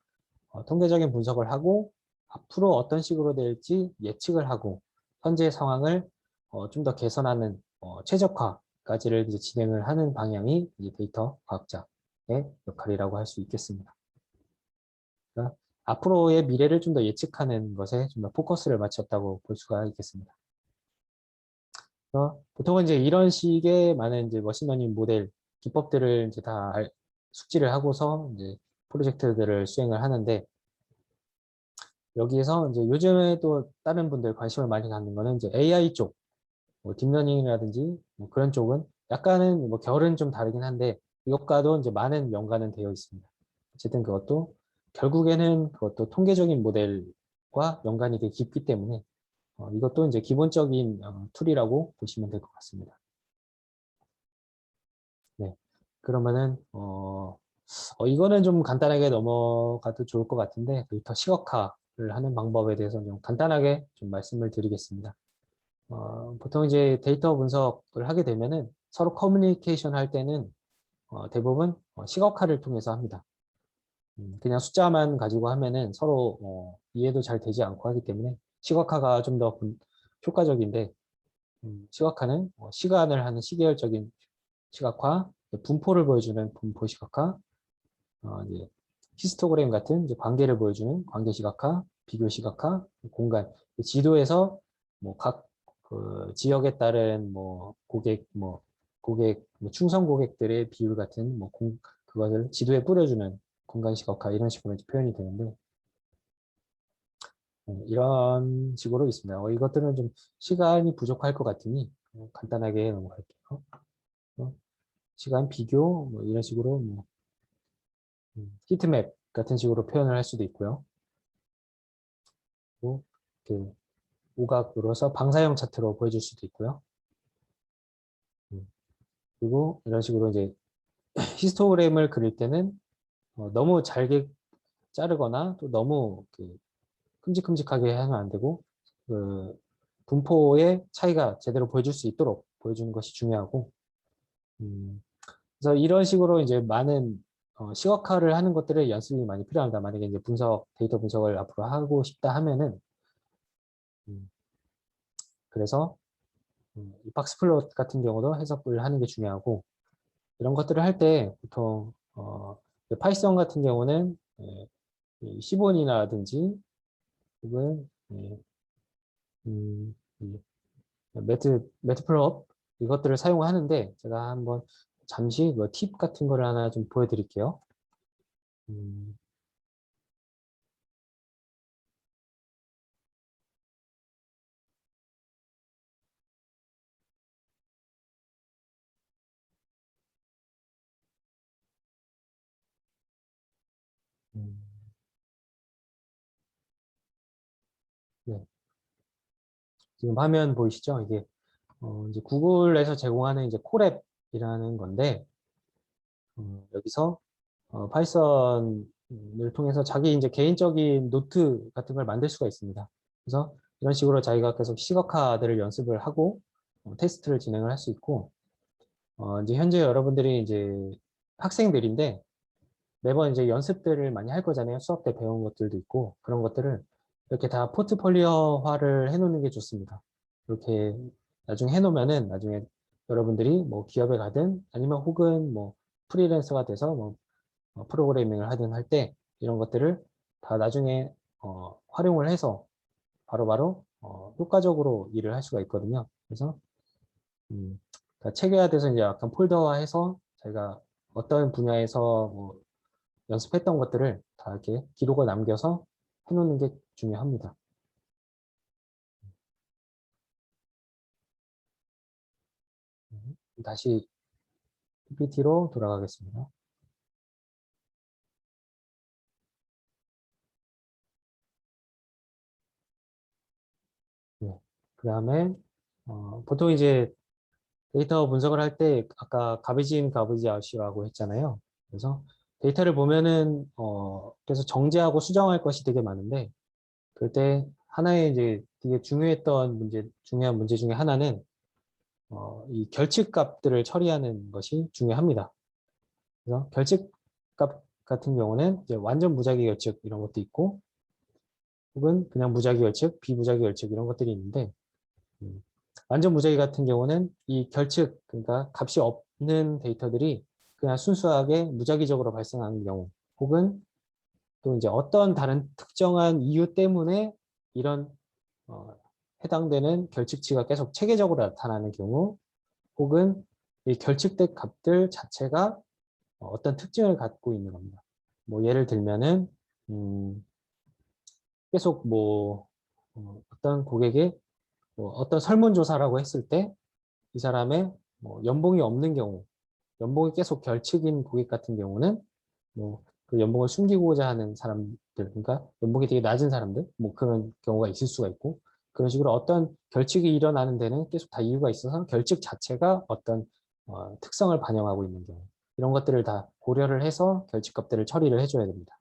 통계적인 분석을 하고 앞으로 어떤 식으로 될지 예측을 하고 현재 상황을 좀 더 개선하는 최적화까지를 이제 진행을 하는 방향이 이제 데이터 과학자의 역할이라고 할 수 있겠습니다. 그러니까 앞으로의 미래를 좀 더 예측하는 것에 좀 더 포커스를 맞췄다고 볼 수가 있겠습니다. 보통은 이제 이런 식의 많은 이제 머신러닝 모델 기법들을 이제 다 숙지를 하고서 이제 프로젝트들을 수행을 하는데, 여기에서 이제 요즘에 또 다른 분들 관심을 많이 갖는 거는 이제 AI 쪽, 뭐 딥러닝이라든지 뭐 그런 쪽은 약간은 뭐 결은 좀 다르긴 한데 이것과도 이제 많은 연관은 되어 있습니다. 어쨌든 결국에는 그것도 통계적인 모델과 연관이 되게 깊기 때문에 이것도 이제 기본적인 툴이라고 보시면 될 것 같습니다. 네. 그러면은 이거는 좀 간단하게 넘어가도 좋을 것 같은데, 데이터 시각화를 하는 방법에 대해서 좀 간단하게 좀 말씀을 드리겠습니다. 보통 이제 데이터 분석을 하게 되면은 서로 커뮤니케이션 할 때는 대부분 시각화를 통해서 합니다. 그냥 숫자만 가지고 하면은 서로 이해도 잘 되지 않고 하기 때문에 시각화가 좀 더 효과적인데, 시각화는 시간을 하는 시계열적인 시각화, 분포를 보여주는 분포 시각화, 이제 히스토그램 같은 이제 관계를 보여주는 관계 시각화, 비교 시각화, 공간, 지도에서 뭐 각 그 지역에 따른 뭐 충성 고객들의 비율 같은 그것을 지도에 뿌려주는 공간 시각화, 이런 식으로 이제 표현이 되는데, 이런 식으로 있습니다. 이것들은 좀 시간이 부족할 것 같으니 간단하게 넘어갈게요. 시간 비교 뭐 이런 식으로 히트맵 같은 식으로 표현을 할 수도 있고요. 또 이렇게 오각으로서 방사형 차트로 보여줄 수도 있고요. 그리고 이런 식으로 이제 히스토그램을 그릴 때는 너무 잘게 자르거나 또 너무 큼직큼직하게 하면 안 되고, 그 분포의 차이가 제대로 보여줄 수 있도록 보여주는 것이 중요하고, 그래서 이런 식으로 이제 많은 시각화를 하는 것들의 연습이 많이 필요합니다. 만약에 이제 데이터 분석을 앞으로 하고 싶다 하면은, 그래서 이 박스플롯 같은 경우도 해석을 하는 게 중요하고, 이런 것들을 할 때 보통 파이썬 같은 경우는 시본이라든지 혹은 음, 이 매트플롯 이것들을 사용하는데, 제가 한번 잠시 팁 같은 거를 하나 좀 보여드릴게요. 음, 음, 네. 지금 화면 보이시죠? 이게 이제 구글에서 제공하는 이제 콜앱이라는 건데, 여기서 파이썬 를 통해서 자기 이제 개인적인 노트 같은 걸 만들 수가 있습니다. 그래서 이런 식으로 자기가 계속 시각화들을 연습을 하고 테스트를 진행을 할 수 있고, 이제 현재 여러분들이 이제 학생들인데 매번 이제 연습들을 많이 할 거잖아요. 수업 때 배운 것들도 있고 그런 것들을 이렇게 다 포트폴리오화를 해놓는 게 좋습니다. 이렇게 나중에 해놓으면은 나중에 여러분들이 뭐 기업에 가든 아니면 혹은 뭐 프리랜서가 돼서 뭐 프로그래밍을 하든 할 때 이런 것들을 다 나중에 활용을 해서 바로바로 효과적으로 일을 할 수가 있거든요. 그래서 다 체계화돼서 이제 약간 폴더화해서 저희가 어떤 분야에서 뭐 연습했던 것들을 다 이렇게 기록을 남겨서 해놓는 게 중요합니다. 다시 PPT로 돌아가겠습니다. 네. 그 다음에 보통 이제 데이터 분석을 할 때 아까 가비지 인 가비지 아웃이라고 했잖아요. 그래서 데이터를 보면은 그래서 정제하고 수정할 것이 되게 많은데 그럴 때 하나의 이제 되게 중요했던 중요한 문제 중에 하나는 이 결측값들을 처리하는 것이 중요합니다. 그래서 결측값 같은 경우는 이제 완전 무작위 결측 이런 것도 있고 혹은 그냥 무작위 결측, 비무작위 결측 이런 것들이 있는데 음, 완전 무작위 같은 경우는 이 결측, 그러니까 값이 없는 데이터들이 그냥 순수하게 무작위적으로 발생하는 경우, 혹은 또 이제 어떤 다른 특정한 이유 때문에 이런 어, 해당되는 결측치가 계속 체계적으로 나타나는 경우, 혹은 이 결측된 값들 자체가 어떤 특징을 갖고 있는 겁니다. 뭐 예를 들면은 계속 뭐 어떤 고객의 뭐 어떤 설문조사라고 했을 때 이 사람의 뭐 연봉이 없는 경우, 연봉이 계속 결측인 고객 같은 경우는 뭐 그 연봉을 숨기고자 하는 사람들, 그러니까 연봉이 되게 낮은 사람들, 뭐 그런 경우가 있을 수가 있고 그런 식으로 어떤 결측이 일어나는 데는 계속 다 이유가 있어서 결측 자체가 어떤 특성을 반영하고 있는 경우 이런 것들을 다 고려를 해서 결측값들을 처리를 해줘야 됩니다.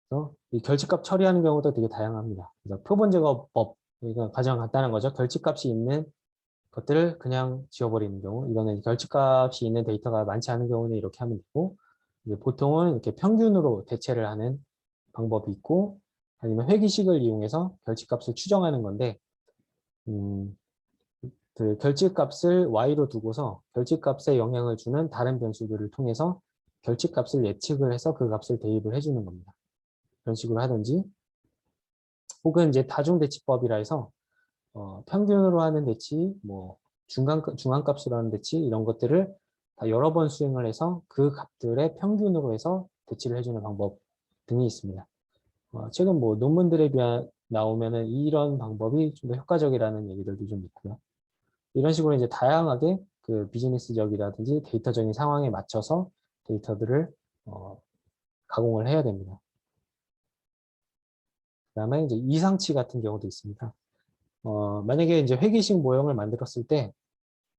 그래서 이 결집값 처리하는 경우도 되게 다양합니다. 그래서 표본제거법, 이거 가장 간단한 거죠. 결집값이 있는 것들을 그냥 지워버리는 경우, 이거는 결집값이 있는 데이터가 많지 않은 경우는 이렇게 하면 되고, 이제 보통은 이렇게 평균으로 대체를 하는 방법이 있고, 아니면 회기식을 이용해서 결집값을 추정하는 건데, 음, 그 결집값을 y로 두고서 결집값에 영향을 주는 다른 변수들을 통해서 결집값을 예측을 해서 그 값을 대입을 해주는 겁니다. 그런 식으로 하든지, 혹은 이제 다중대치법이라 해서 평균으로 하는 대치, 뭐 중앙값으로 하는 대치 이런 것들을 다 여러 번 수행을 해서 그 값들의 평균으로 해서 대치를 해주는 방법 등이 있습니다. 최근 뭐 논문들에 비해 나오면은 이런 방법이 좀 더 효과적이라는 얘기들도 좀 있고요. 이런 식으로 이제 다양하게 그 비즈니스적이라든지 데이터적인 상황에 맞춰서 데이터들을 가공을 해야 됩니다. 그다음에 이제 이상치 같은 경우도 있습니다. 만약에 이제 회계식 모형을 만들었을 때,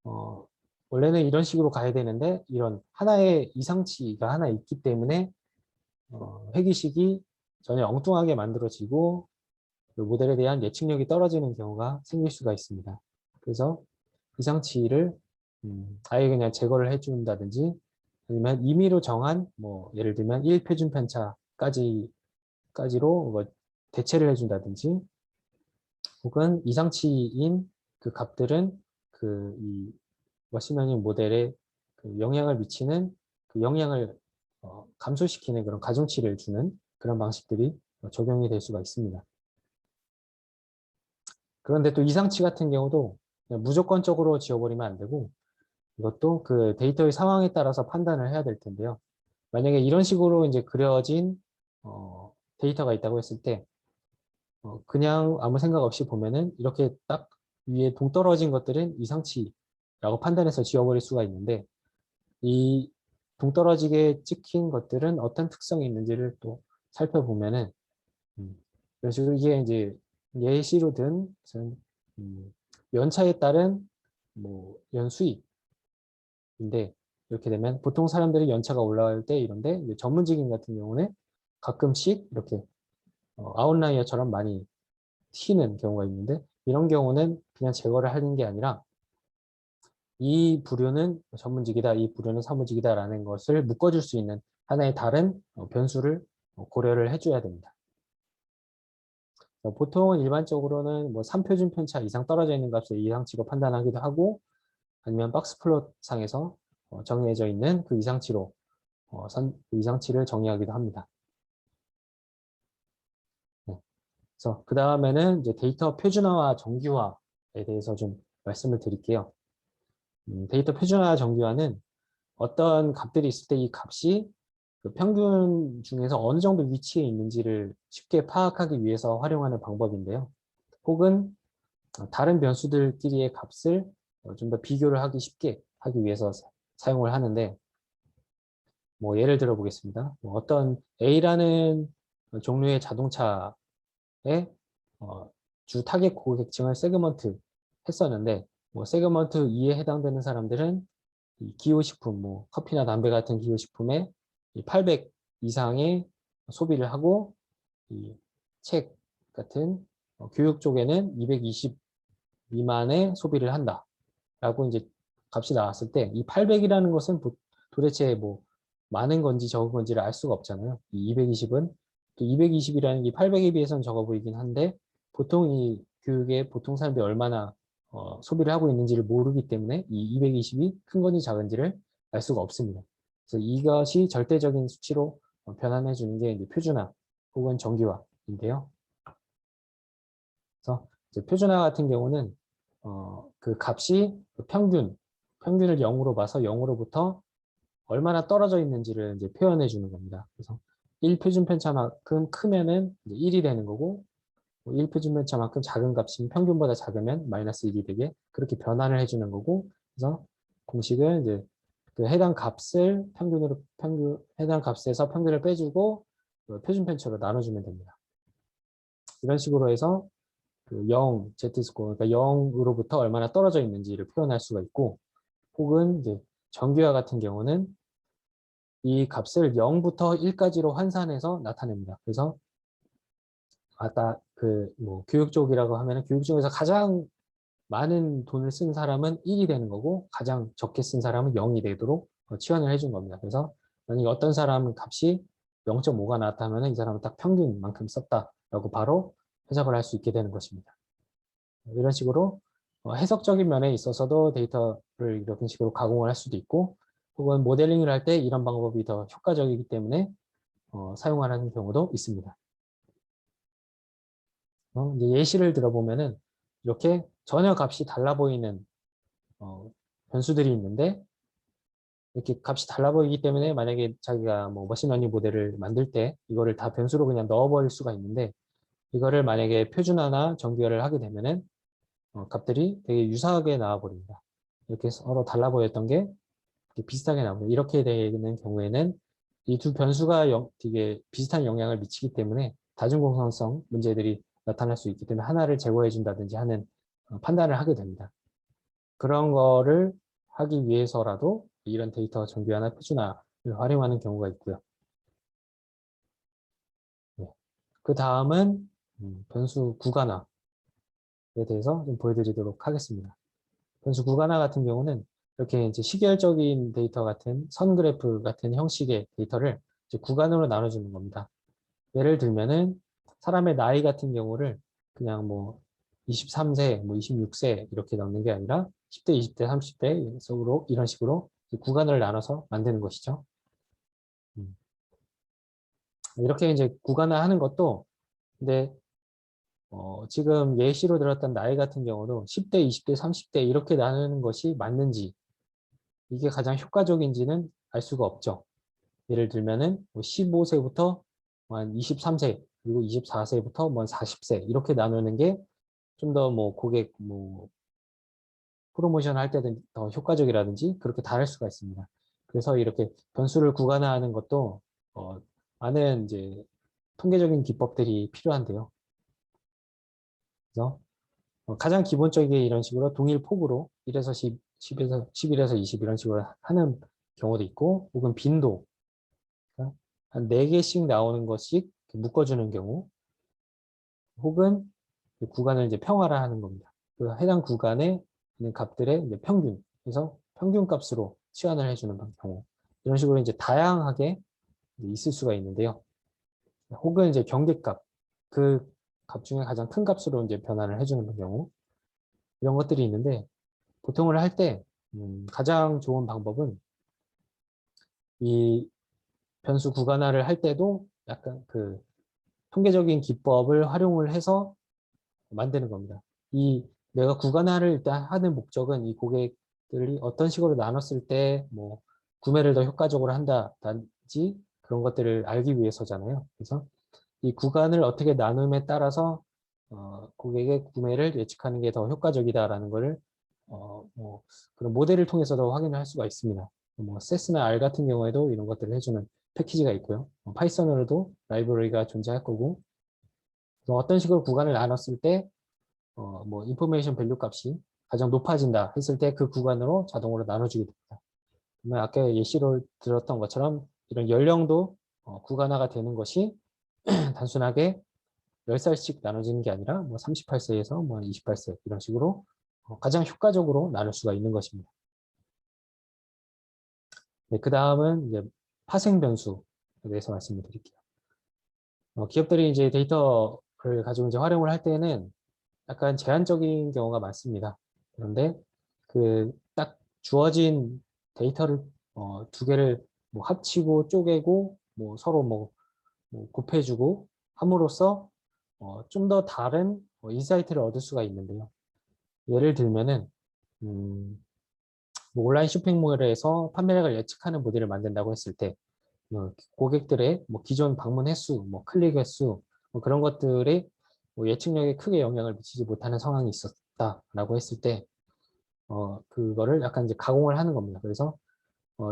어, 원래는 이런 식으로 가야 되는데, 이런 하나의 이상치가 하나 있기 때문에, 회계식이 전혀 엉뚱하게 만들어지고, 그 모델에 대한 예측력이 떨어지는 경우가 생길 수가 있습니다. 그래서 이상치를 아예 그냥 제거를 해준다든지, 아니면 임의로 정한, 뭐, 예를 들면 1표준 편차까지로 뭐 대체를 해준다든지, 혹은 이상치인 그 값들은 이 머신러닝 모델에 그 영향을 미치는 그 영향을 감소시키는 그런 가중치를 주는 그런 방식들이 적용이 될 수가 있습니다. 그런데 또 이상치 같은 경우도 그냥 무조건적으로 지워버리면 안 되고 이것도 그 데이터의 상황에 따라서 판단을 해야 될 텐데요. 만약에 이런 식으로 이제 그려진 데이터가 있다고 했을 때 그냥 아무 생각 없이 보면은 이렇게 딱 위에 동떨어진 것들은 이상치라고 판단해서 지워버릴 수가 있는데 이 동떨어지게 찍힌 것들은 어떤 특성이 있는지를 또 살펴보면은 그런 식으로 이게 이제 예시로 든 무슨 연차에 따른 뭐 연수익 인데 이렇게 되면 보통 사람들이 연차가 올라갈 때 이런데 이제 전문직인 같은 경우는 가끔씩 이렇게 아웃라이어처럼 많이 튀는 경우가 있는데 이런 경우는 그냥 제거를 하는 게 아니라 이 부류는 전문직이다, 이 부류는 사무직이다라는 것을 묶어줄 수 있는 하나의 다른 변수를 고려를 해줘야 됩니다. 보통은 일반적으로는 뭐 3표준 편차 이상 떨어져 있는 값을 이상치로 판단하기도 하고 아니면 박스 플롯 상에서 정해져 있는 그 이상치로 그 이상치를 정의하기도 합니다. 네. 그래서 그 다음에는 이제 데이터 표준화와 정규화에 대해서 좀 말씀을 드릴게요. 데이터 표준화 정규화는 어떤 값들이 있을 때 이 값이 그 평균 중에서 어느 정도 위치에 있는지를 쉽게 파악하기 위해서 활용하는 방법인데요. 혹은 다른 변수들끼리의 값을 좀 더 비교를 하기 쉽게 하기 위해서 사용을 하는데 뭐 예를 들어 보겠습니다. 뭐 어떤 A라는 종류의 자동차의 주 타겟 고객층을 세그먼트 했었는데 뭐 세그먼트 2에 해당되는 사람들은 이 기호식품, 뭐 커피나 담배 같은 기호식품에 800 이상의 소비를 하고 이 책 같은 교육 쪽에는 220 미만의 소비를 한다라고 이제 값이 나왔을 때 이 800이라는 것은 도대체 뭐 많은 건지 적은 건지를 알 수가 없잖아요. 이 220은 또 220이라는 게 800에 비해서는 적어 보이긴 한데 보통 이 교육에 보통 사람들이 얼마나 소비를 하고 있는지를 모르기 때문에 이 220이 큰 건지 작은지를 알 수가 없습니다. 그래서 이것이 절대적인 수치로 변환해 주는 게 이제 표준화 혹은 정기화인데요. 그래서 이제 표준화 같은 경우는 그 값이 평균을 0으로 봐서 0으로부터 얼마나 떨어져 있는지를 이제 표현해 주는 겁니다. 그래서 1표준 편차만큼 크면은 이제 1이 되는 거고 1표준 편차만큼 작은 값이면 평균보다 작으면 마이너스 1이 되게 그렇게 변환을 해주는 거고 그래서 공식은 이제 그 해당 값을 해당 값에서 평균을 빼주고 표준 편차로 나눠주면 됩니다. 이런 식으로 해서 그 0, Z-스코어, 그러니까 0으로부터 얼마나 떨어져 있는지를 표현할 수가 있고, 혹은 이제 정규화 같은 경우는 이 값을 0부터 1까지로 환산해서 나타냅니다. 그래서 아까 그 뭐 교육 쪽이라고 하면은 교육 중에서 가장 많은 돈을 쓴 사람은 1이 되는 거고 가장 적게 쓴 사람은 0이 되도록 치환을 해준 겁니다. 그래서 만약에 어떤 사람은 값이 0.5가 나왔다면 이 사람은 딱 평균만큼 썼다라고 바로 해석을 할 수 있게 되는 것입니다. 이런 식으로 해석적인 면에 있어서도 데이터를 이런 식으로 가공을 할 수도 있고 혹은 모델링을 할 때 이런 방법이 더 효과적이기 때문에 사용하는 경우도 있습니다. 이제 예시를 들어보면은 이렇게 전혀 값이 달라 보이는 변수들이 있는데 이렇게 값이 달라 보이기 때문에 만약에 자기가 뭐 머신러닝 모델을 만들 때 이거를 다 변수로 그냥 넣어버릴 수가 있는데 이거를 만약에 표준화나 정규화를 하게 되면은 값들이 되게 유사하게 나와버립니다. 이렇게 서로 달라 보였던 게 비슷하게 나옵니다. 이렇게 되는 경우에는 이 두 변수가 되게 비슷한 영향을 미치기 때문에 다중공산성 문제들이 나타날 수 있기 때문에 하나를 제거해 준다든지 하는 판단을 하게 됩니다. 그런 거를 하기 위해서라도 이런 데이터 정규화나 표준화를 활용하는 경우가 있고요. 네. 그 다음은 변수 구간화에 대해서 좀 보여드리도록 하겠습니다. 변수 구간화 같은 경우는 이렇게 이제 시계열적인 데이터 같은 선 그래프 같은 형식의 데이터를 이제 구간으로 나눠주는 겁니다. 예를 들면은 사람의 나이 같은 경우를 그냥 뭐 23세, 뭐 26세 이렇게 넣는 게 아니라 10대, 20대, 30대 속으로 이런 식으로 구간을 나눠서 만드는 것이죠. 이렇게 이제 구간화하는 것도 근데 지금 예시로 들었던 나이 같은 경우도 10대, 20대, 30대 이렇게 나누는 것이 맞는지 이게 가장 효과적인지는 알 수가 없죠. 예를 들면은 15세부터 한 23세 그리고 24세부터 뭐 40세 이렇게 나누는 게 좀 더 뭐 고객 뭐 프로모션 할 때는 더 효과적이라든지 그렇게 다를 수가 있습니다. 그래서 이렇게 변수를 구간화하는 것도 많은 이제 통계적인 기법들이 필요한데요. 그래서 가장 기본적인 이런 식으로 동일 폭으로 1에서 11에서 20 이런 식으로 하는 경우도 있고, 혹은 빈도, 그러니까 한 4개씩 나오는 것씩 묶어주는 경우, 혹은 그 구간을 이제 평화화하는 겁니다. 그 해당 구간에 있는 값들의 이제 평균, 그래서 평균 값으로 치환을 해주는 경우, 이런 식으로 이제 다양하게 있을 수가 있는데요. 혹은 이제 경계값, 그 값 중에 가장 큰 값으로 이제 변환을 해주는 경우, 이런 것들이 있는데, 보통을 할 때 가장 좋은 방법은 이 변수 구간화를 할 때도 약간 그 통계적인 기법을 활용을 해서 만드는 겁니다. 이 내가 구간화를 일단 하는 목적은 이 고객들이 어떤 식으로 나눴을 때 뭐 구매를 더 효과적으로 한다든지 그런 것들을 알기 위해서잖아요. 그래서 이 구간을 어떻게 나눔에 따라서 고객의 구매를 예측하는 게 더 효과적이다라는 것을 뭐 그런 모델을 통해서도 확인을 할 수가 있습니다. 뭐 세스나 R 같은 경우에도 이런 것들을 해주는 패키지가 있고요. 파이썬으로도 라이브러리가 존재할 거고, 어떤 식으로 구간을 나눴을 때 뭐 인포메이션 밸류 값이 가장 높아진다 했을 때 그 구간으로 자동으로 나눠주게 됩니다. 그러면 아까 예시로 들었던 것처럼 이런 연령도 구간화가 되는 것이 단순하게 10살씩 나눠지는 게 아니라 뭐 38세에서 뭐 28세 이런 식으로 가장 효과적으로 나눌 수가 있는 것입니다. 네, 그 다음은 이제 파생 변수에 대해서 말씀을 드릴게요. 기업들이 이제 데이터를 가지고 이제 활용을 할 때는 약간 제한적인 경우가 많습니다. 그런데 그 딱 주어진 데이터를 두 개를 뭐 합치고 쪼개고 뭐 서로 뭐 곱해주고 함으로써 좀 더 다른 인사이트를 얻을 수가 있는데요. 예를 들면은 뭐 온라인 쇼핑몰에서 판매량을 예측하는 모델을 만든다고 했을 때 고객들의 뭐 기존 방문 횟수, 뭐 클릭 횟수 뭐 그런 것들이 뭐 예측력에 크게 영향을 미치지 못하는 상황이 있었다라고 했을 때 그거를 약간 이제 가공을 하는 겁니다. 그래서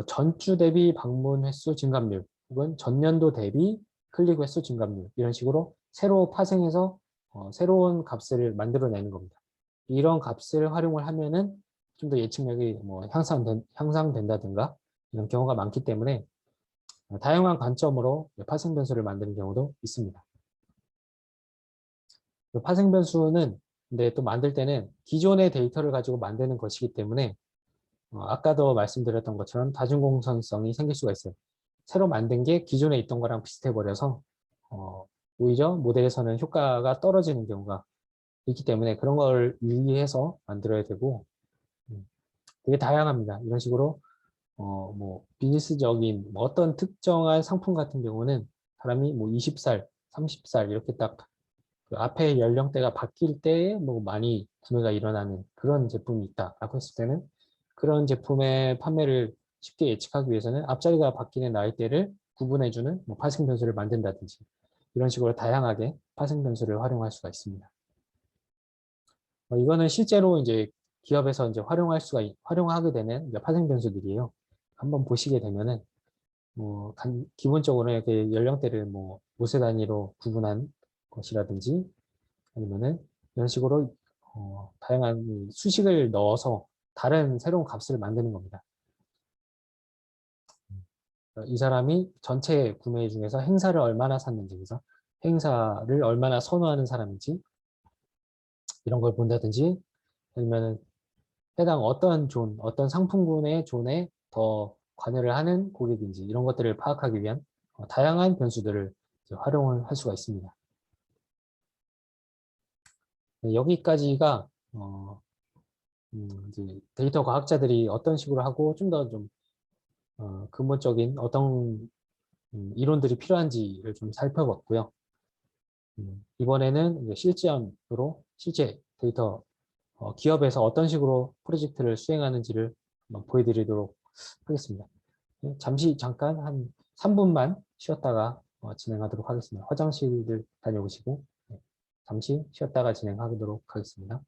전주 대비 방문 횟수 증감률 혹은 전년도 대비 클릭 횟수 증감률 이런 식으로 새로 파생해서 새로운 값을 만들어내는 겁니다. 이런 값을 활용을 하면은 좀 더 예측력이 뭐 향상된다든가 이런 경우가 많기 때문에 다양한 관점으로 파생 변수를 만드는 경우도 있습니다. 파생 변수는 근데 또 만들 때는 기존의 데이터를 가지고 만드는 것이기 때문에 아까도 말씀드렸던 것처럼 다중공선성이 생길 수가 있어요. 새로 만든 게 기존에 있던 거랑 비슷해 버려서 오히려 모델에서는 효과가 떨어지는 경우가 있기 때문에 그런 걸 유의해서 만들어야 되고 되게 다양합니다. 이런 식으로 뭐 비즈니스적인 뭐 어떤 특정한 상품 같은 경우는 사람이 뭐 20살, 30살 이렇게 딱 그 앞에 연령대가 바뀔 때에 뭐 많이 구매가 일어나는 그런 제품이 있다라고 했을 때는 그런 제품의 판매를 쉽게 예측하기 위해서는 앞자리가 바뀌는 나이대를 구분해주는 뭐 파생 변수를 만든다든지 이런 식으로 다양하게 파생 변수를 활용할 수가 있습니다. 이거는 실제로 이제 기업에서 이제 활용하게 되는 이제 파생 변수들이에요. 한번 보시게 되면은 기본적으로 이렇게 연령대를 뭐 5세 단위로 구분한 것이라든지 아니면은 이런 식으로 다양한 수식을 넣어서 다른 새로운 값을 만드는 겁니다. 이 사람이 전체 구매 중에서 행사를 얼마나 샀는지, 그래서 행사를 얼마나 선호하는 사람인지 이런 걸 본다든지 아니면은 해당 어떤 상품군의 존에 더 관여를 하는 고객인지 이런 것들을 파악하기 위한 다양한 변수들을 활용을 할 수가 있습니다. 네, 여기까지가 이제 데이터 과학자들이 어떤 식으로 하고 좀 더 좀 근본적인 어떤 이론들이 필요한지를 좀 살펴봤고요. 이번에는 이제 실제 데이터 기업에서 어떤 식으로 프로젝트를 수행하는지를 한번 보여드리도록 하겠습니다. 네, 잠깐 한 3분만 쉬었다가 진행하도록 하겠습니다. 화장실들 다녀오시고 네, 잠시 쉬었다가 진행하도록 하겠습니다.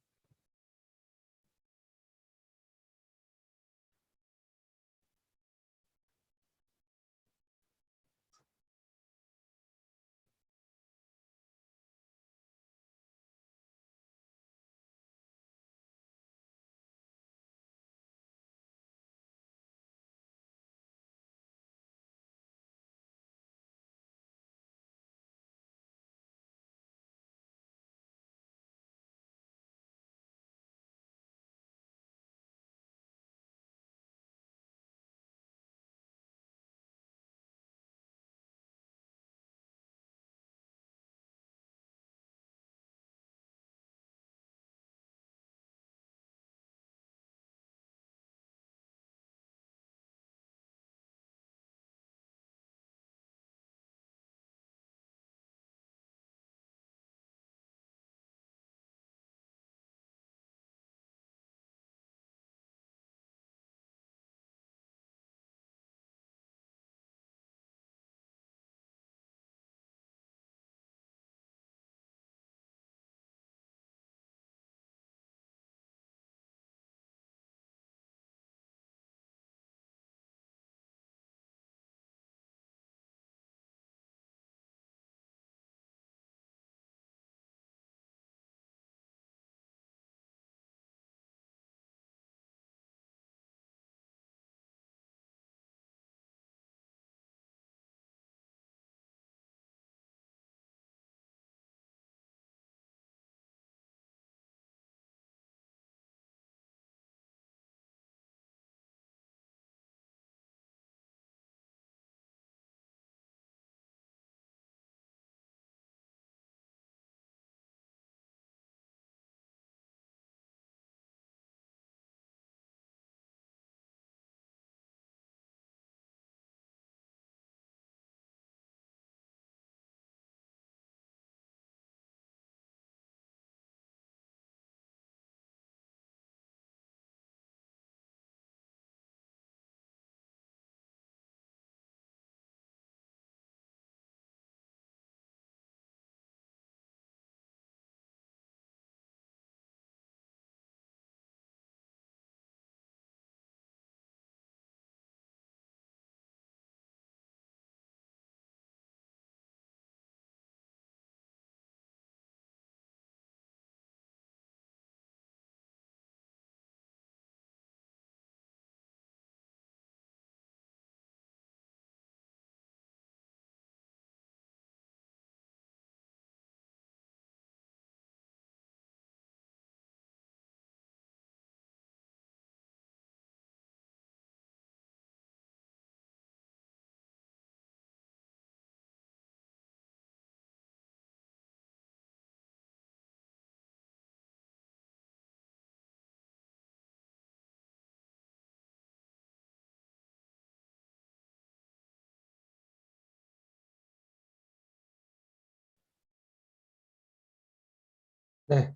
네,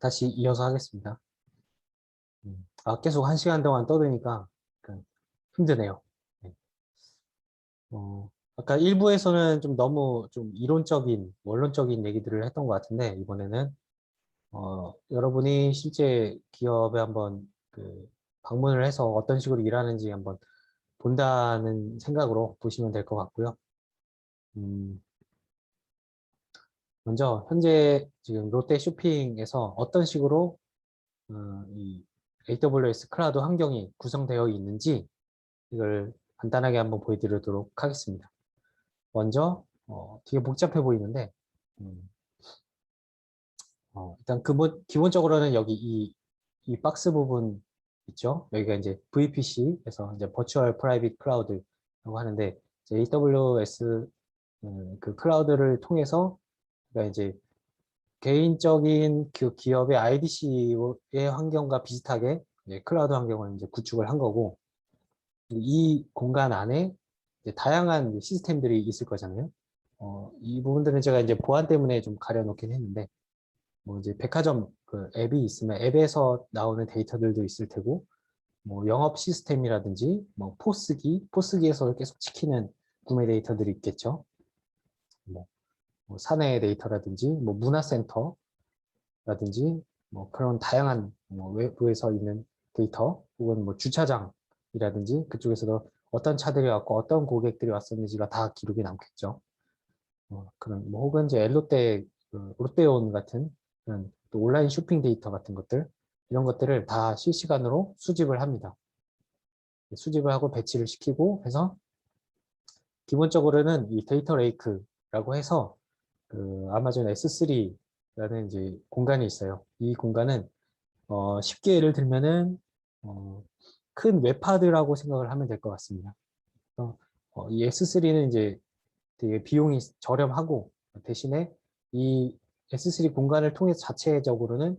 다시 이어서 하겠습니다. 계속 1시간 동안 떠드니까 약간 힘드네요. 네. 아까 일부에서는 좀 너무 좀 이론적인, 원론적인 얘기들을 했던 것 같은데, 이번에는 여러분이 실제 기업에 한번 그 방문을 해서 어떤 식으로 일하는지 한번 본다는 생각으로 보시면 될 것 같고요. 음, 먼저 현재 지금 롯데 쇼핑에서 어떤 식으로 이 AWS 클라우드 환경이 구성되어 있는지 이걸 간단하게 한번 보여드리도록 하겠습니다. 먼저 되게 복잡해 보이는데 음, 일단 기본적으로는 여기 이 박스 부분 있죠. 여기가 이제 VPC에서 이제 Virtual Private Cloud라고 하는데 이제 AWS 그 클라우드를 통해서 그러니까 이제 개인적인 그 기업의 IDC의 환경과 비슷하게 이제 클라우드 환경을 이제 구축을 한 거고 이 공간 안에 이제 다양한 시스템들이 있을 거잖아요. 이 부분들은 제가 이제 보안 때문에 좀 가려놓긴 했는데 뭐 이제 백화점 그 앱이 있으면 앱에서 나오는 데이터들도 있을 테고 뭐 영업 시스템이라든지 뭐 포스기에서 계속 찍히는 구매 데이터들이 있겠죠. 뭐, 뭐 사내 데이터라든지 뭐 문화센터라든지 뭐 그런 다양한 뭐 외부에서 있는 데이터 혹은 뭐 주차장이라든지 그쪽에서도 어떤 차들이 왔고 어떤 고객들이 왔었는지가 다 기록이 남겠죠. 그런 뭐 혹은 이제 엘롯데 롯데온 같은 그런 또 온라인 쇼핑 데이터 같은 것들 이런 것들을 다 실시간으로 수집을 합니다. 수집을 하고 배치를 시키고 해서 기본적으로는 이 데이터 레이크라고 해서 그 아마존 S3라는 이제 공간이 있어요. 이 공간은 쉽게 예를 들면은 큰 웹하드라고 생각을 하면 될 것 같습니다. 그래서 이 S3는 이제 되게 비용이 저렴하고 대신에 이 S3 공간을 통해서 자체적으로는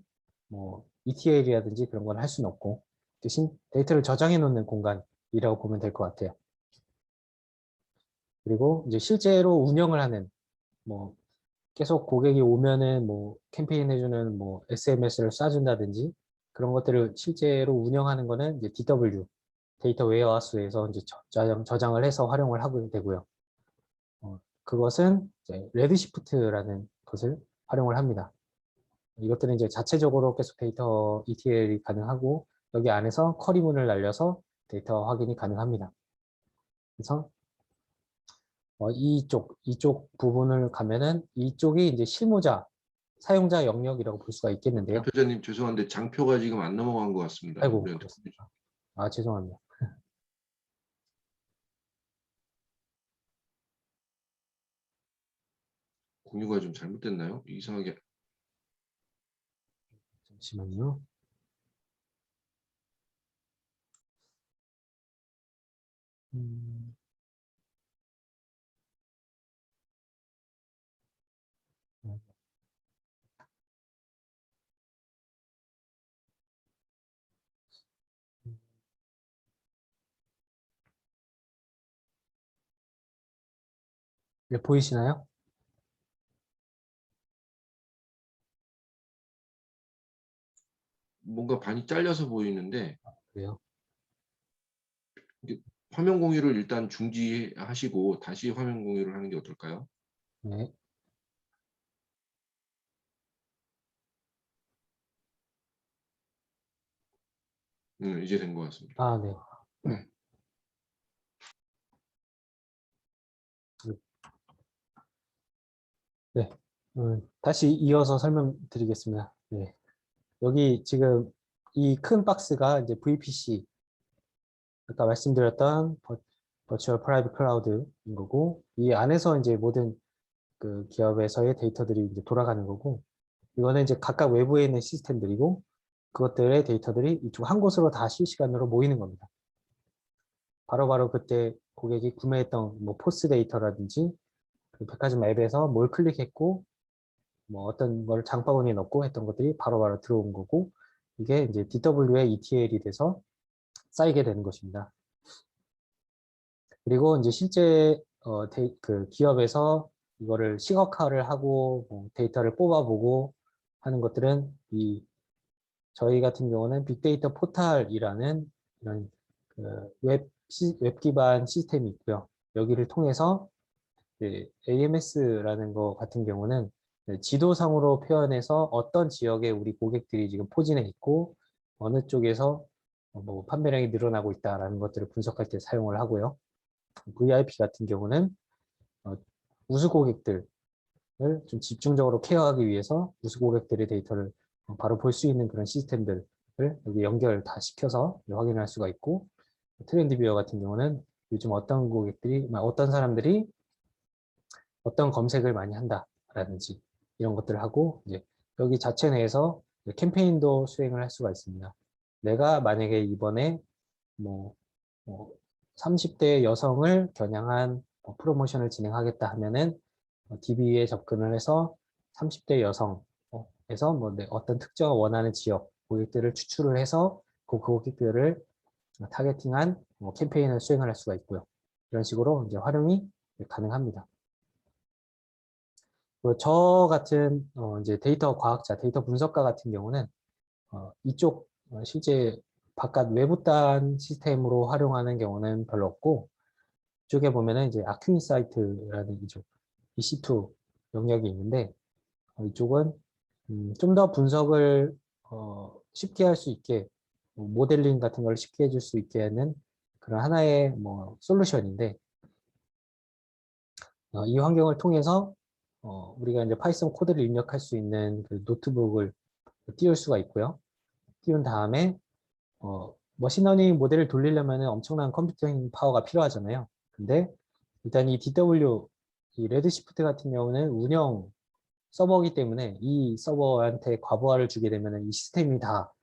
뭐 ETL이라든지 그런 걸 할 수는 없고 대신 데이터를 저장해 놓는 공간이라고 보면 될 것 같아요. 그리고 이제 실제로 운영을 하는 뭐 계속 고객이 오면은 뭐 캠페인 해주는 뭐 SMS를 쏴준다든지 그런 것들을 실제로 운영하는 거는 이제 DW 데이터 웨어하우스에서 이제 저장을 해서 활용을 하게 되고요. 그것은 이제 레드시프트라는 것을 활용을 합니다. 이것들은 이제 자체적으로 계속 데이터 ETL이 가능하고 여기 안에서 쿼리문을 날려서 데이터 확인이 가능합니다. 그래서 이쪽 부분을 가면은 이쪽이 이제 실무자, 사용자 영역이라고 볼 수가 있겠는데요. 대표자님 죄송한데 장표가 지금 안 넘어간 것 같습니다. 아이고, 우리한테 그렇습니다. 죄송합니다. 공유가 좀 잘못됐나요? 이상하게. 잠시만요. 음, 네, 보이시나요? 뭔가 반이 잘려서 보이는데 그래요. 이게 화면 공유를 일단 중지하시고 다시 화면 공유를 하는 게 어떨까요? 네. 이제 된 것 같습니다. 네. 네. 다시 이어서 설명드리겠습니다. 네. 여기 지금 이 큰 박스가 이제 VPC, 아까 말씀드렸던 Virtual Private Cloud인 거고, 이 안에서 이제 모든 그 기업에서의 데이터들이 이제 돌아가는 거고, 이거는 이제 각각 외부에 있는 시스템들이고, 그것들의 데이터들이 이쪽 한 곳으로 다 실시간으로 모이는 겁니다. 바로바로 그때 고객이 구매했던 뭐 포스 데이터라든지, 그 백화점 앱에서 뭘 클릭했고, 뭐 어떤 걸 장바구니에 넣고 했던 것들이 바로바로 들어온 거고, 이게 이제 DW의 ETL이 돼서 쌓이게 되는 것입니다. 그리고 이제 실제 그 기업에서 이거를 시각화를 하고 뭐 데이터를 뽑아보고 하는 것들은 저희 같은 경우는 빅데이터 포탈이라는 이런 웹 기반 시스템이 있고요. 여기를 통해서 AMS라는 거 같은 경우는 지도상으로 표현해서 어떤 지역에 우리 고객들이 지금 포진해 있고 어느 쪽에서 뭐 판매량이 늘어나고 있다라는 것들을 분석할 때 사용을 하고요. VIP 같은 경우는 우수 고객들을 좀 집중적으로 케어하기 위해서 우수 고객들의 데이터를 바로 볼 수 있는 그런 시스템들을 여기 연결 다 시켜서 확인할 수가 있고, 트렌드 뷰어 같은 경우는 요즘 어떤 사람들이 어떤 검색을 많이 한다라든지 이런 것들을 하고, 이제 여기 자체 내에서 캠페인도 수행을 할 수가 있습니다. 내가 만약에 이번에 뭐 30대 여성을 겨냥한 프로모션을 진행하겠다 하면은 DB에 접근을 해서 30대 여성에서 어떤 특정 원하는 지역 고객들을 추출을 해서 그 고객들을 타겟팅한 캠페인을 수행을 할 수가 있고요. 이런 식으로 이제 활용이 가능합니다. 저 같은 이제 데이터 과학자, 데이터 분석가 같은 경우는 이쪽 실제 바깥 외부단 시스템으로 활용하는 경우는 별로 없고, 이쪽에 보면은 이제 아큐인사이트라는 이쪽 EC2 영역이 있는데, 이쪽은 좀 더 분석을 쉽게 할 수 있게, 모델링 같은 걸 쉽게 해줄 수 있게 하는 그런 하나의 솔루션인데, 이 환경을 통해서 우리가 이제 파이썬 코드를 입력할 수 있는 그 노트북을 띄울 수가 있고요. 띄운 다음에 머신러닝 모델을 돌리려면 엄청난 컴퓨팅 파워가 필요하잖아요. 근데 일단 이 DW, 이 레드시프트 같은 경우는 운영 서버이기 때문에 이 서버한테 과부하를 주게 되면 이 시스템이 다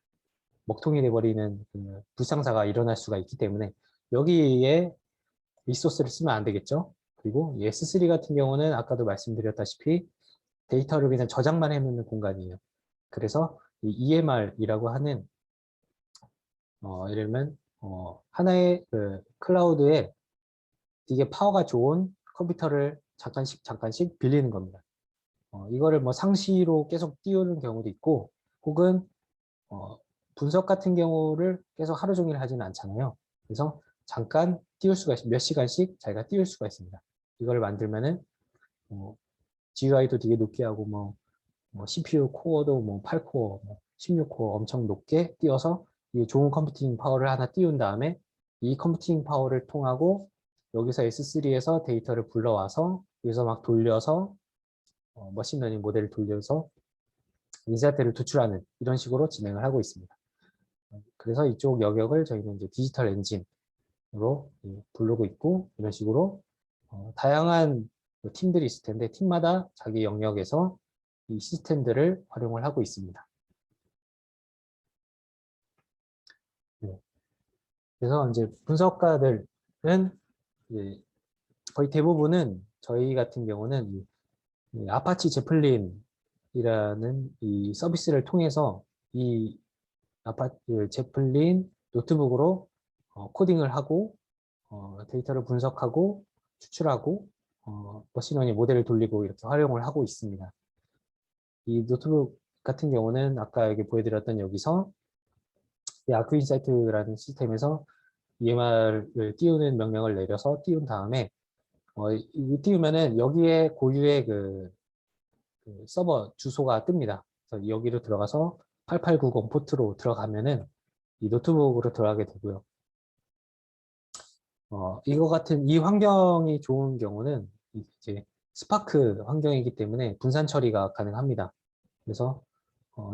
먹통이 돼버리는 그 불상사가 일어날 수가 있기 때문에 여기에 리소스를 쓰면 안 되겠죠. 그리고 이 S3 같은 경우는 아까도 말씀드렸다시피 데이터를 그냥 저장만 해놓는 공간이에요. 그래서 이 EMR이라고 하는 예를 들면 하나의 그 클라우드에 되게 파워가 좋은 컴퓨터를 잠깐씩 빌리는 겁니다. 이거를 뭐 상시로 계속 띄우는 경우도 있고, 혹은 분석 같은 경우를 계속 하루 종일 하지는 않잖아요. 그래서 잠깐 띄울 수가 있습니다. 몇 시간씩 자기가 띄울 수가 있습니다. 이걸 만들면은 GUI도 되게 높게 하고 CPU 코어도 8코어, 16코어 엄청 높게 띄워서 이 좋은 컴퓨팅 파워를 하나 띄운 다음에 이 컴퓨팅 파워를 통하고 여기서 S3에서 데이터를 불러와서 여기서 막 돌려서 머신러닝 모델을 돌려서 인사이트를 도출하는 이런 식으로 진행을 하고 있습니다. 그래서 이쪽 영역을 저희는 이제 디지털 엔진으로 부르고 있고, 이런 식으로 다양한 팀들이 있을 텐데 팀마다 자기 영역에서 이 시스템들을 활용을 하고 있습니다. 그래서 이제 분석가들은 거의 대부분은 저희 같은 경우는 이 아파치 제플린이라는 이 서비스를 통해서 이 제플린 노트북으로 코딩을 하고 데이터를 분석하고 추출하고 머신러닝 모델을 돌리고 이렇게 활용을 하고 있습니다. 이 노트북 같은 경우는 아까 여기 보여드렸던 여기서 이 아크인사이트라는 시스템에서 EMR을 띄우는 명령을 내려서 띄운 다음에 띄우면은 여기에 고유의 그 서버 주소가 뜹니다. 그래서 여기로 들어가서 8890 포트로 들어가면은 이 노트북으로 들어가게 되고요. 이거 같은 이 환경이 좋은 경우는 이제 스파크 환경이기 때문에 분산 처리가 가능합니다. 그래서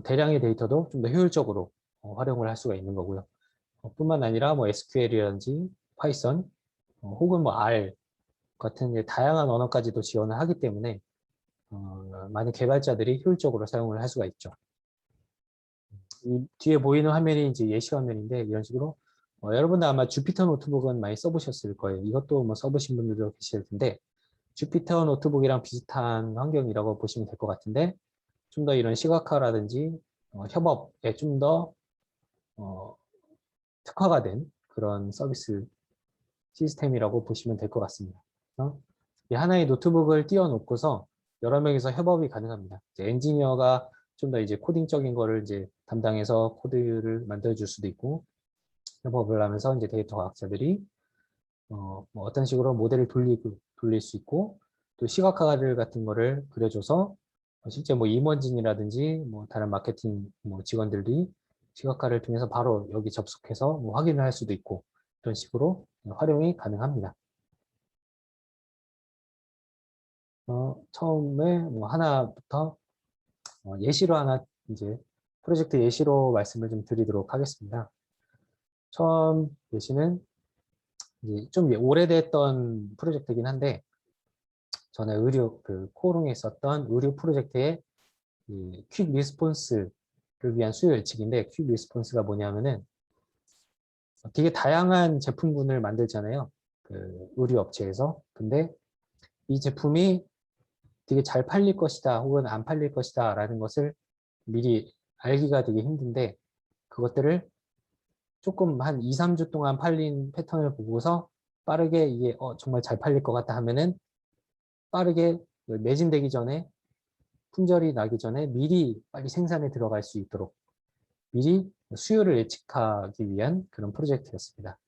대량의 데이터도 좀 더 효율적으로 활용을 할 수가 있는 거고요. 뿐만 아니라 SQL이라든지 파이썬 혹은 R 같은 다양한 언어까지도 지원을 하기 때문에 많은 개발자들이 효율적으로 사용을 할 수가 있죠. 이 뒤에 보이는 화면이 이제 예시 화면인데 이런 식으로 여러분들 아마 주피터 노트북은 많이 써보셨을 거예요. 이것도 써보신 분들도 계실 텐데 주피터 노트북이랑 비슷한 환경이라고 보시면 될 것 같은데 좀 더 이런 시각화라든지 협업에 좀 더 특화가 된 그런 서비스 시스템이라고 보시면 될 것 같습니다. 이 하나의 노트북을 띄워놓고서 여러 명이서 협업이 가능합니다. 이제 엔지니어가 좀 더 이제 코딩적인 거를 이제 담당해서 코드를 만들어줄 수도 있고, 협업을 하면서 이제 데이터 과학자들이 뭐 어떤 식으로 모델을 돌릴 수 있고, 또 시각화를 같은 거를 그려줘서 실제 뭐 임원진이라든지 뭐 다른 마케팅 뭐 직원들이 시각화를 통해서 바로 여기 접속해서 뭐 확인을 할 수도 있고, 이런 식으로 활용이 가능합니다. 처음에 뭐 하나부터 예시로 하나 이제 프로젝트 예시로 말씀을 좀 드리도록 하겠습니다. 처음 예시는 이제 좀 오래됐던 프로젝트이긴 한데, 전에 코오롱에 있었던 의료 프로젝트의 퀵 리스폰스를 위한 수요 예측인데, 퀵 리스폰스가 뭐냐면은 되게 다양한 제품군을 만들잖아요. 그 의류 업체에서. 근데 이 제품이 되게 잘 팔릴 것이다 혹은 안 팔릴 것이다 라는 것을 미리 알기가 되게 힘든데, 그것들을 조금 한 2, 3주 동안 팔린 패턴을 보고서 빠르게 이게 정말 잘 팔릴 것 같다 하면은 빠르게 매진되기 전에, 품절이 나기 전에 미리 빨리 생산에 들어갈 수 있도록 미리 수요를 예측하기 위한 그런 프로젝트였습니다.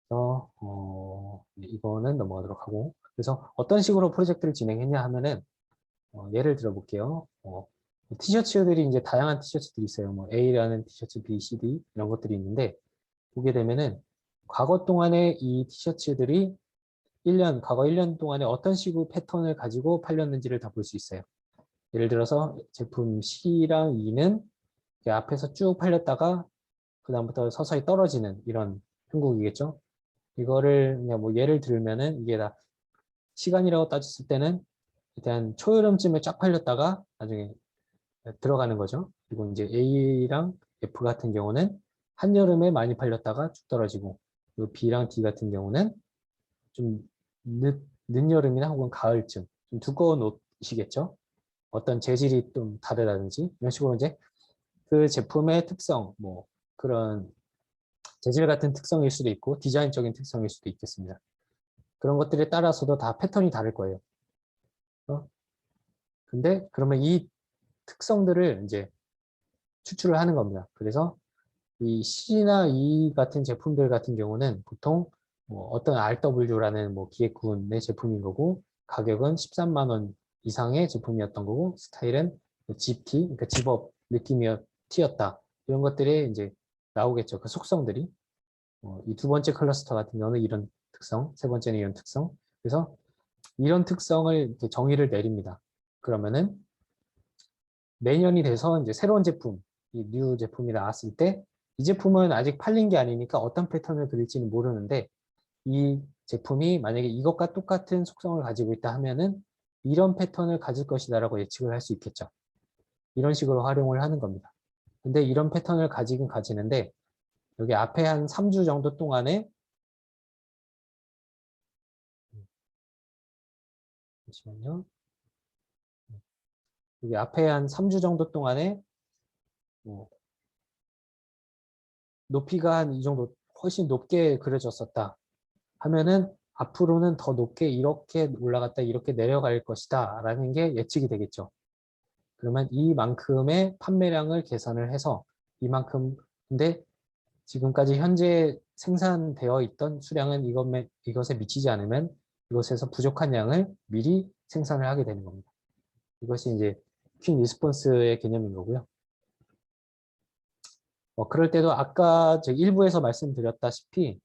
그래서 이거는 넘어가도록 하고, 그래서 어떤 식으로 프로젝트를 진행했냐 하면은 예를 들어 볼게요. 티셔츠들이 이제 다양한 티셔츠들이 있어요. 뭐 A라는 티셔츠, B, C, D 이런 것들이 있는데, 보게 되면은 과거 동안에 이 티셔츠들이 과거 1년 동안에 어떤 식으로 패턴을 가지고 팔렸는지를 다 볼 수 있어요. 예를 들어서 제품 C랑 E는 앞에서 쭉 팔렸다가 그 다음부터 서서히 떨어지는 이런 형국이겠죠. 이거를 그냥 뭐 예를 들면은 이게 다 시간이라고 따졌을 때는 일단 초여름쯤에 쫙 팔렸다가 나중에 들어가는 거죠. 그리고 이제 A랑 F 같은 경우는 한여름에 많이 팔렸다가 쭉 떨어지고, 그리고 B랑 D 같은 경우는 좀 늦여름이나 혹은 가을쯤 좀 두꺼운 옷이겠죠. 어떤 재질이 좀 다르다든지 이런 식으로 이제 그 제품의 특성, 뭐 그런 재질 같은 특성일 수도 있고 디자인적인 특성일 수도 있겠습니다. 그런 것들에 따라서도 다 패턴이 다를 거예요. 근데 그러면 이 특성들을 이제 추출을 하는 겁니다. 그래서 이 C나 E 같은 제품들 같은 경우는 보통 뭐 어떤 RW라는 뭐 기획군의 제품인 거고, 가격은 13만 원 이상의 제품이었던 거고, 스타일은 GT, 그러니까 집업 느낌이었다. 이런 것들이 이제 나오겠죠. 그 속성들이. 이 두 번째 클러스터 같은 경우는 이런 특성, 세 번째는 이런 특성. 그래서 이런 특성을 이렇게 정의를 내립니다. 그러면은 내년이 돼서 이제 새로운 제품, 이 뉴 제품이 나왔을 때 이 제품은 아직 팔린 게 아니니까 어떤 패턴을 그릴지는 모르는데, 이 제품이 만약에 이것과 똑같은 속성을 가지고 있다 하면은 이런 패턴을 가질 것이다라고 예측을 할 수 있겠죠. 이런 식으로 활용을 하는 겁니다. 근데 이런 패턴을 가지긴 가지는데, 여기 앞에 한 3주 정도 동안에 잠시만요. 여기 앞에 한 3주 정도 동안에 뭐 높이가 한 이 정도 훨씬 높게 그려졌었다 하면은 앞으로는 더 높게 이렇게 올라갔다 이렇게 내려갈 것이다 라는 게 예측이 되겠죠. 그러면 이만큼의 판매량을 계산을 해서 이만큼, 근데 지금까지 현재 생산되어 있던 수량은 이것에 미치지 않으면 이것에서 부족한 양을 미리 생산을 하게 되는 겁니다. 이것이 이제 퀵 리스폰스의 개념인 거고요. 그럴 때도 아까 제 일부에서 말씀드렸다시피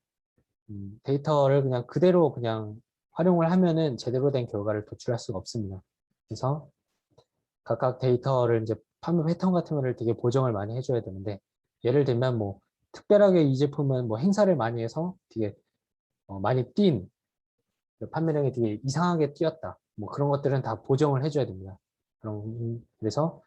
데이터를 그냥 그대로 그냥 활용을 하면은 제대로 된 결과를 도출할 수가 없습니다. 그래서 각각 데이터를 이제 판매 패턴 같은 거를 되게 보정을 많이 해줘야 되는데, 예를 들면 뭐 특별하게 이 제품은 뭐 행사를 많이 해서 되게 많이 뛴 판매량이 되게 이상하게 뛰었다. 뭐 그런 것들은 다 보정을 해줘야 됩니다. 그래서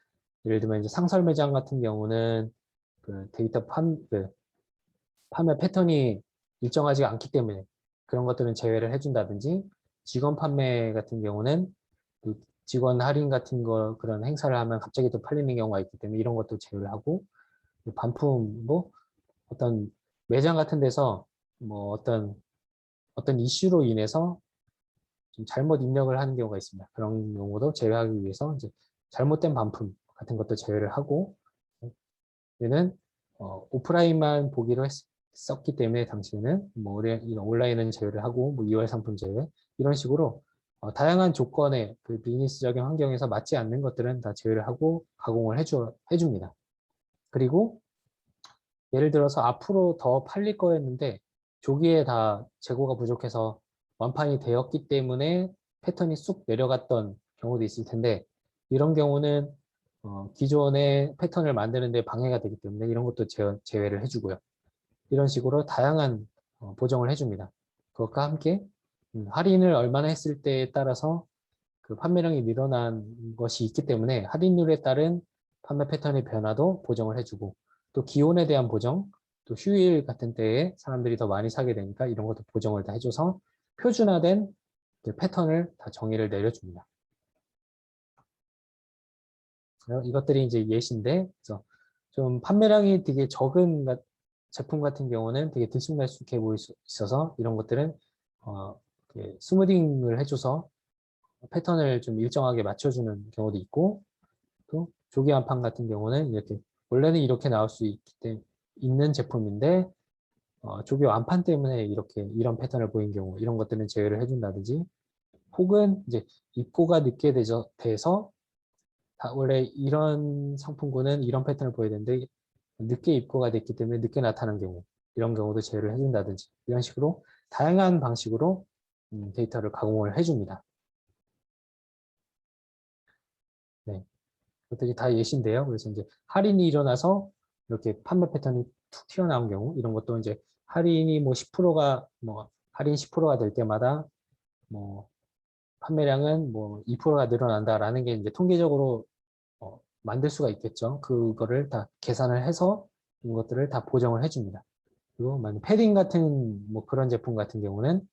예를 들면 이제 상설 매장 같은 경우는 그 데이터 판매 패턴이 일정하지 않기 때문에 그런 것들은 제외를 해준다든지, 직원 판매 같은 경우는 그 직원 할인 같은 거 그런 행사를 하면 갑자기 또 팔리는 경우가 있기 때문에 이런 것도 제외를 하고, 반품 뭐 어떤 매장 같은 데서 뭐 어떤 이슈로 인해서 좀 잘못 입력을 하는 경우가 있습니다. 그런 경우도 제외하기 위해서 이제 잘못된 반품 같은 것도 제외를 하고, 얘는 오프라인만 보기로 했었기 때문에 당시에는 뭐 온라인은 제외를 하고 뭐 2월 상품 제외 이런 식으로 다양한 조건의 그 비즈니스적인 환경에서 맞지 않는 것들은 다 제외를 하고 가공을 해줍니다. 그리고 예를 들어서 앞으로 더 팔릴 거였는데 조기에 다 재고가 부족해서 완판이 되었기 때문에 패턴이 쑥 내려갔던 경우도 있을 텐데, 이런 경우는 기존의 패턴을 만드는데 방해가 되기 때문에 이런 것도 제외를 해주고요. 이런 식으로 다양한 보정을 해줍니다. 그것과 함께 할인을 얼마나 했을 때에 따라서 그 판매량이 늘어난 것이 있기 때문에 할인율에 따른 판매 패턴의 변화도 보정을 해주고, 또 기온에 대한 보정, 또 휴일 같은 때에 사람들이 더 많이 사게 되니까 이런 것도 보정을 다 해줘서 표준화된 그 패턴을 다 정의를 내려줍니다. 이것들이 이제 예시인데, 그래서 좀 판매량이 되게 적은 제품 같은 경우는 되게 들쑥날쑥해 보일 수 있어서 이런 것들은 스무딩을 해줘서 패턴을 좀 일정하게 맞춰주는 경우도 있고, 또 조기 완판 같은 경우는 이렇게 원래는 이렇게 나올 수 있는 제품인데 조기 완판 때문에 이런 패턴을 보인 경우, 이런 것들은 제외를 해준다든지, 혹은 이제 입고가 늦게 돼서 원래 이런 상품군은 이런 패턴을 보여야 되는데 늦게 입고가 됐기 때문에 늦게 나타난 경우, 이런 경우도 제외를 해준다든지, 이런 식으로 다양한 방식으로 데이터를 가공을 해줍니다. 네, 그것들이 다 예시인데요. 그래서 이제 할인이 일어나서 이렇게 판매 패턴이 툭 튀어나온 경우, 이런 것도 이제 할인이 뭐 10%가 할인 10%가 될 때마다 뭐 판매량은 뭐 2%가 늘어난다라는 게 이제 통계적으로 만들 수가 있겠죠. 그거를 다 계산을 해서 이것들을 다 보정을 해줍니다. 그리고 만약 패딩 같은 뭐 그런 제품 같은 경우는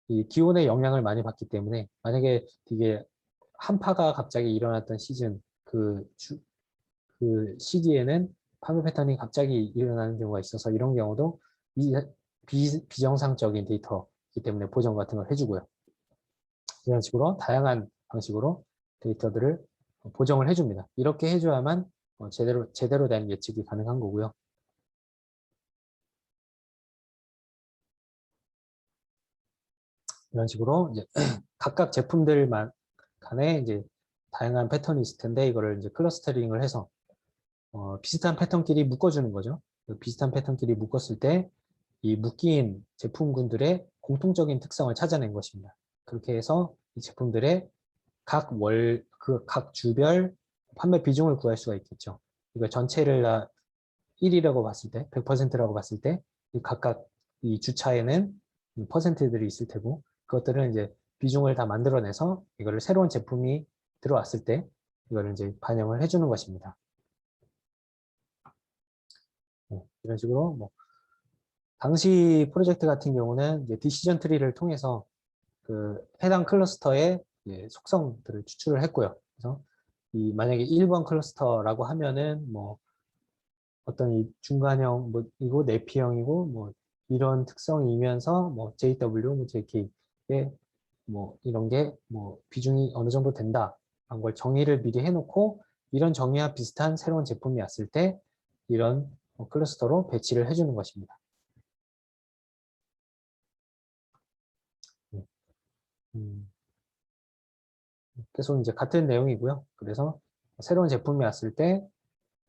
이 기온의 영향을 많이 받기 때문에, 만약에 되게 한파가 갑자기 일어났던 시즌 그 시기에는 판매 패턴이 갑자기 일어나는 경우가 있어서 이런 경우도 비정상적인 데이터이기 때문에 보정 같은 걸 해주고요. 이런 식으로 다양한 방식으로 데이터들을 보정을 해줍니다. 이렇게 해줘야만 제대로 된 예측이 가능한 거고요. 이런 식으로 이제 각각 제품들 간에 이제 다양한 패턴이 있을 텐데, 이거를 이제 클러스터링을 해서 비슷한 패턴끼리 묶어주는 거죠. 비슷한 패턴끼리 묶었을 때 이 묶인 제품군들의 공통적인 특성을 찾아낸 것입니다. 그렇게 해서 이 제품들의 각 주별 판매 비중을 구할 수가 있겠죠. 이거 전체를 1이라고 봤을 때, 100%라고 봤을 때, 각각 이 주차에는 퍼센트들이 있을 테고, 그것들은 이제 비중을 다 만들어내서 이거를 새로운 제품이 들어왔을 때, 이거를 이제 반영을 해주는 것입니다. 이런 식으로 뭐 당시 프로젝트 같은 경우는 이제 디시전 트리를 통해서 그 해당 클러스터의 속성들을 추출을 했고요. 그래서 만약에 1번 클러스터라고 하면은 뭐 어떤 이 중간형 뭐 이거 내피형이고 뭐 이런 특성이면서 뭐 JW, 뭐 JK의 뭐 이런 게 뭐 비중이 어느 정도 된다. 라는 걸 정의를 미리 해놓고 이런 정의와 비슷한 새로운 제품이 왔을 때 이런 클러스터로 배치를 해주는 것입니다. 계속 이제 같은 내용이고요. 그래서 새로운 제품이 왔을 때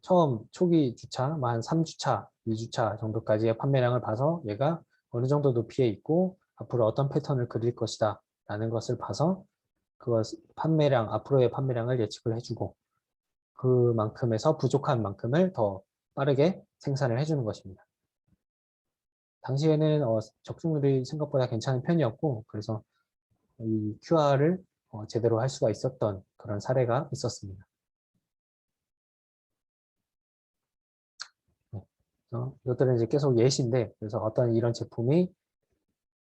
처음 초기 주차, 한 3주차, 2주차 정도까지의 판매량을 봐서 얘가 어느 정도 높이에 있고 앞으로 어떤 패턴을 그릴 것이다 라는 것을 봐서 앞으로의 판매량을 예측을 해주고 그만큼에서 부족한 만큼을 더 빠르게 생산을 해주는 것입니다. 당시에는 적중률이 생각보다 괜찮은 편이었고, 그래서 이 QR을 제대로 할 수가 있었던 그런 사례가 있었습니다. 이것들은 이제 계속 예시인데, 그래서 어떤 이런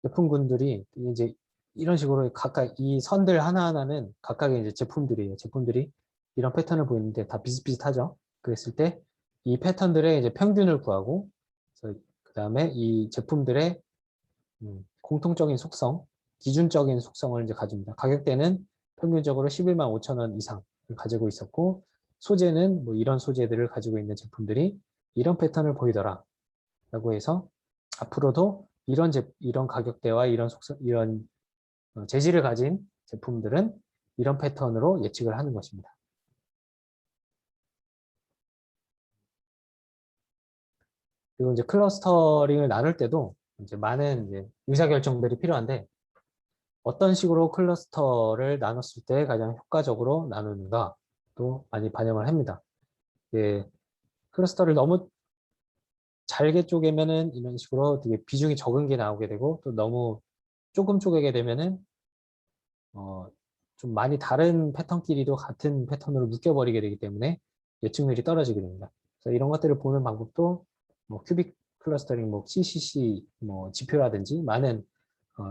제품군들이 이제 이런 식으로 각각 이 선들 하나하나는 각각의 이제 제품들이에요. 제품들이 이런 패턴을 보이는데 다 비슷비슷하죠. 그랬을 때 이 패턴들의 이제 평균을 구하고, 그 다음에 이 제품들의 공통적인 속성, 기준적인 속성을 이제 가집니다. 가격대는 평균적으로 11만 5천 원 이상을 가지고 있었고, 소재는 뭐 이런 소재들을 가지고 있는 제품들이 이런 패턴을 보이더라 라고 해서 앞으로도 이런 가격대와 이런 재질을 가진 제품들은 이런 패턴으로 예측을 하는 것입니다. 그리고 이제 클러스터링을 나눌 때도 이제 많은 이제 의사결정들이 필요한데, 어떤 식으로 클러스터를 나눴을 때 가장 효과적으로 나누는가 또 많이 반영을 합니다. 예, 클러스터를 너무 잘게 쪼개면은 이런 식으로 되게 비중이 적은 게 나오게 되고, 또 너무 조금 쪼개게 되면은 좀 많이 다른 패턴끼리도 같은 패턴으로 묶여버리게 되기 때문에 예측률이 떨어지게 됩니다. 그래서 이런 것들을 보는 방법도 뭐 큐빅 클러스터링, 뭐 CCC 뭐 지표라든지 많은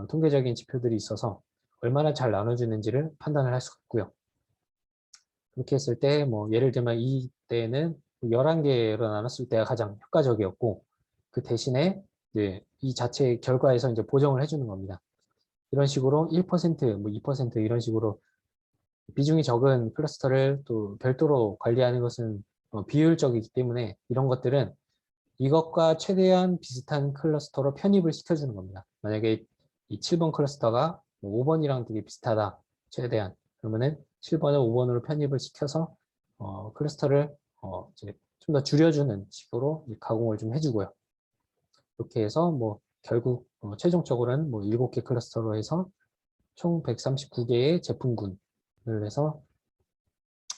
통계적인 지표들이 있어서 얼마나 잘 나눠주는지를 판단을 할 수가 있고요. 그렇게 했을 때 뭐 예를 들면 이때는 11개로 나눴을 때가 가장 효과적이었고, 그 대신에 이제 이 자체 결과에서 이제 보정을 해주는 겁니다. 이런 식으로 1%, 뭐 2% 이런 식으로 비중이 적은 클러스터를 또 별도로 관리하는 것은 비효율적이기 때문에, 이런 것들은 이것과 최대한 비슷한 클러스터로 편입을 시켜주는 겁니다. 만약에 이 7번 클러스터가 5번이랑 되게 비슷하다, 최대한. 그러면은 7번을 5번으로 편입을 시켜서 클러스터를 이제 좀 더 줄여주는 식으로 가공을 좀 해주고요. 이렇게 해서 뭐 결국 최종적으로는 뭐 7개 클러스터로 해서 총 139개의 제품군을 해서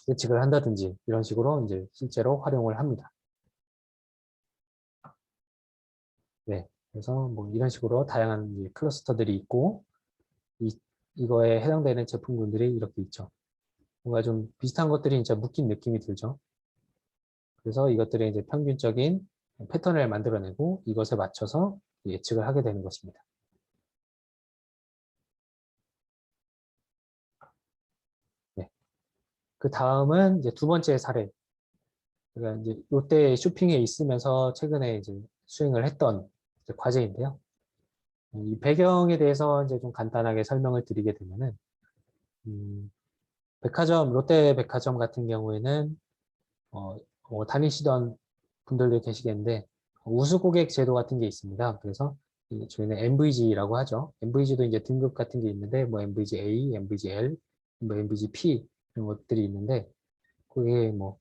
예측을 한다든지 이런 식으로 이제 실제로 활용을 합니다. 네, 그래서 뭐 이런 식으로 다양한 클러스터들이 있고, 이거에 해당되는 제품군들이 이렇게 있죠. 뭔가 좀 비슷한 것들이 진짜 묶인 느낌이 들죠. 그래서 이것들의 이제 평균적인 패턴을 만들어내고 이것에 맞춰서 예측을 하게 되는 것입니다. 네. 그 다음은 이제 두 번째 사례. 제가 이제 롯데 쇼핑에 있으면서 최근에 이제 수행을 했던 이제 과제인데요. 이 배경에 대해서 이제 좀 간단하게 설명을 드리게 되면은, 롯데 백화점 같은 경우에는 다니시던 분들도 계시겠는데, 우수 고객 제도 같은 게 있습니다. 그래서 저희는 MVG라고 하죠. MVG도 이제 등급 같은 게 있는데, 뭐 MVG A, MVG L, 뭐 MVG P 이런 것들이 있는데, 그게 뭐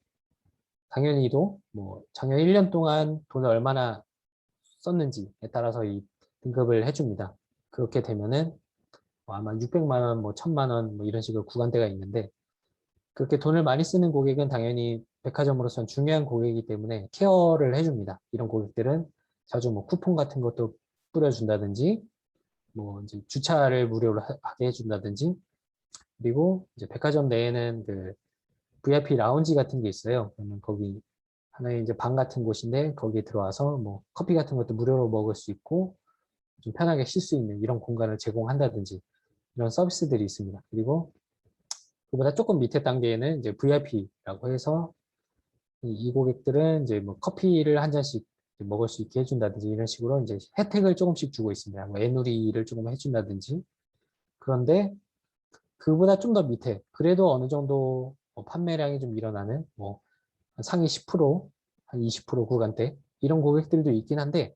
당연히도 뭐 작년 1년 동안 돈을 얼마나 썼는지에 따라서 이 등급을 해줍니다. 그렇게 되면은 아마 600만 원, 뭐 1000만 원, 뭐 이런 식으로 구간대가 있는데, 그렇게 돈을 많이 쓰는 고객은 당연히 백화점으로서는 중요한 고객이기 때문에 케어를 해줍니다. 이런 고객들은 자주 뭐 쿠폰 같은 것도 뿌려준다든지, 뭐 이제 주차를 무료로 하게 해준다든지, 그리고 이제 백화점 내에는 그 VIP 라운지 같은 게 있어요. 그러면 거기 하나의 이제 방 같은 곳인데, 거기에 들어와서 뭐 커피 같은 것도 무료로 먹을 수 있고 좀 편하게 쉴 수 있는 이런 공간을 제공한다든지 이런 서비스들이 있습니다. 그리고 그보다 조금 밑에 단계에는 이제 VIP라고 해서 이 고객들은 이제 뭐 커피를 한 잔씩 먹을 수 있게 해준다든지 이런 식으로 이제 혜택을 조금씩 주고 있습니다. 뭐 애누리를 조금 해준다든지. 그런데 그보다 좀 더 밑에, 그래도 어느 정도 판매량이 좀 일어나는 뭐 상위 10%, 한 20% 구간대 이런 고객들도 있긴 한데,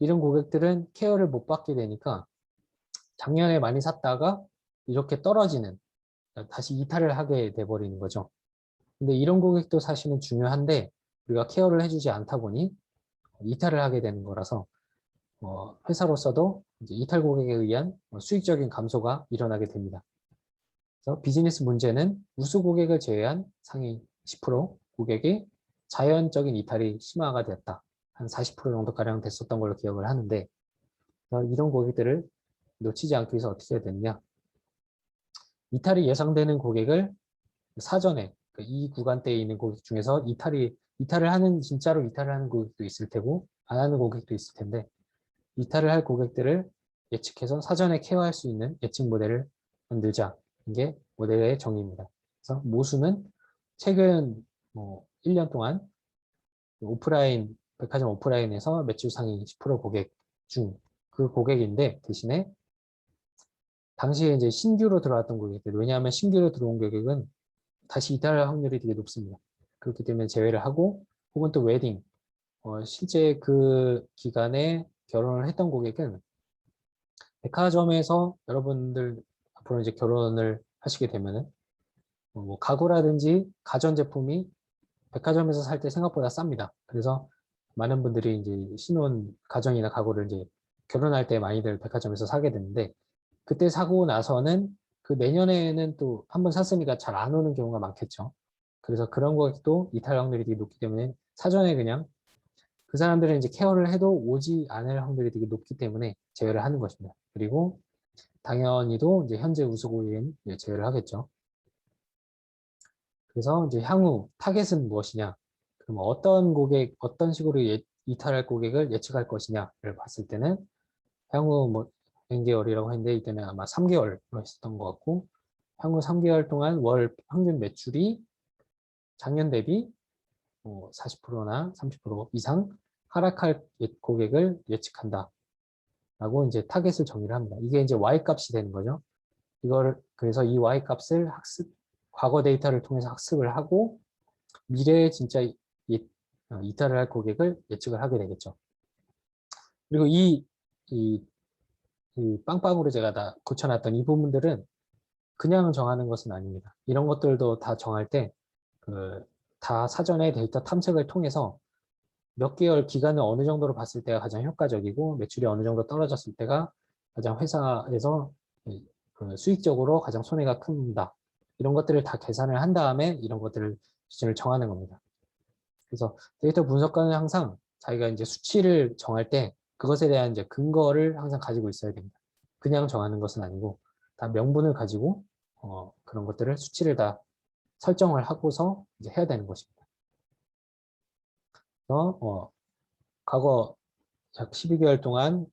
이런 고객들은 케어를 못 받게 되니까 작년에 많이 샀다가 이렇게 떨어지는, 다시 이탈을 하게 돼버리는 거죠. 근데 이런 고객도 사실은 중요한데 우리가 케어를 해주지 않다 보니 이탈을 하게 되는 거라서 회사로서도 이제 이탈 고객에 의한 수익적인 감소가 일어나게 됩니다. 그래서 비즈니스 문제는 우수 고객을 제외한 상위 10% 고객의 자연적인 이탈이 심화가 되었다. 한 40% 정도가량 됐었던 걸로 기억을 하는데, 이런 고객들을 놓치지 않기 위해서 어떻게 해야 되느냐. 이탈이 예상되는 고객을 사전에 이 구간대에 있는 고객 중에서 진짜로 이탈을 하는 고객도 있을 테고 안 하는 고객도 있을 텐데, 이탈을 할 고객들을 예측해서 사전에 케어할 수 있는 예측 모델을 만들자. 이게 모델의 정의입니다. 그래서 모수는 최근 뭐 1년 동안 백화점 오프라인에서 매출 상위 10% 고객 중 그 고객인데, 대신에 당시에 이제 신규로 들어왔던 고객들, 왜냐하면 신규로 들어온 고객은 다시 이탈할 확률이 되게 높습니다. 그렇기 때문에 제외를 하고, 혹은 또 웨딩, 실제 그 기간에 결혼을 했던 고객은 백화점에서 여러분들 앞으로 이제 결혼을 하시게 되면은 뭐 가구라든지 가전제품이 백화점에서 살 때 생각보다 쌉니다. 그래서 많은 분들이 이제 신혼 가전이나 가구를 이제 결혼할 때 많이들 백화점에서 사게 되는데, 그때 사고 나서는 그 내년에는 또 한 번 샀으니까 잘 안 오는 경우가 많겠죠. 그래서 그런 것도 이탈 확률이 되게 높기 때문에 사전에 그냥 그 사람들은 이제 케어를 해도 오지 않을 확률이 되게 높기 때문에 제외를 하는 것입니다. 그리고 당연히도 이제 현재 우수 고객은 제외를 하겠죠. 그래서 이제 향후 타겟은 무엇이냐? 그럼 어떤 고객, 어떤 식으로 이탈할 고객을 예측할 것이냐를 봤을 때는 향후 뭐 N개월이라고 했는데 이때는 아마 3개월로 했었던 것 같고, 향후 3개월 동안 월 평균 매출이 작년 대비 40%나 30% 이상 하락할 고객을 예측한다. 라고 이제 타겟을 정의를 합니다. 이게 이제 Y 값이 되는 거죠. 그래서 이 Y 값을 과거 데이터를 통해서 학습을 하고 미래에 진짜 이탈을 할 고객을 예측을 하게 되겠죠. 그리고 이, 이 빵빵으로 제가 다 고쳐놨던 이 부분들은 그냥 정하는 것은 아닙니다. 이런 것들도 다 정할 때, 다 사전에 데이터 탐색을 통해서 몇 개월 기간을 어느 정도로 봤을 때가 가장 효과적이고, 매출이 어느 정도 떨어졌을 때가 가장 회사에서 그 수익적으로 가장 손해가 큽니다. 이런 것들을 다 계산을 한 다음에 이런 것들을 기준을 정하는 겁니다. 그래서 데이터 분석가는 항상 자기가 이제 수치를 정할 때 그것에 대한 이제 근거를 항상 가지고 있어야 됩니다. 그냥 정하는 것은 아니고 다 명분을 가지고 그런 것들을 수치를 다 설정을 하고서 이제 해야 되는 것입니다. 그래서 과거 약 12개월 동안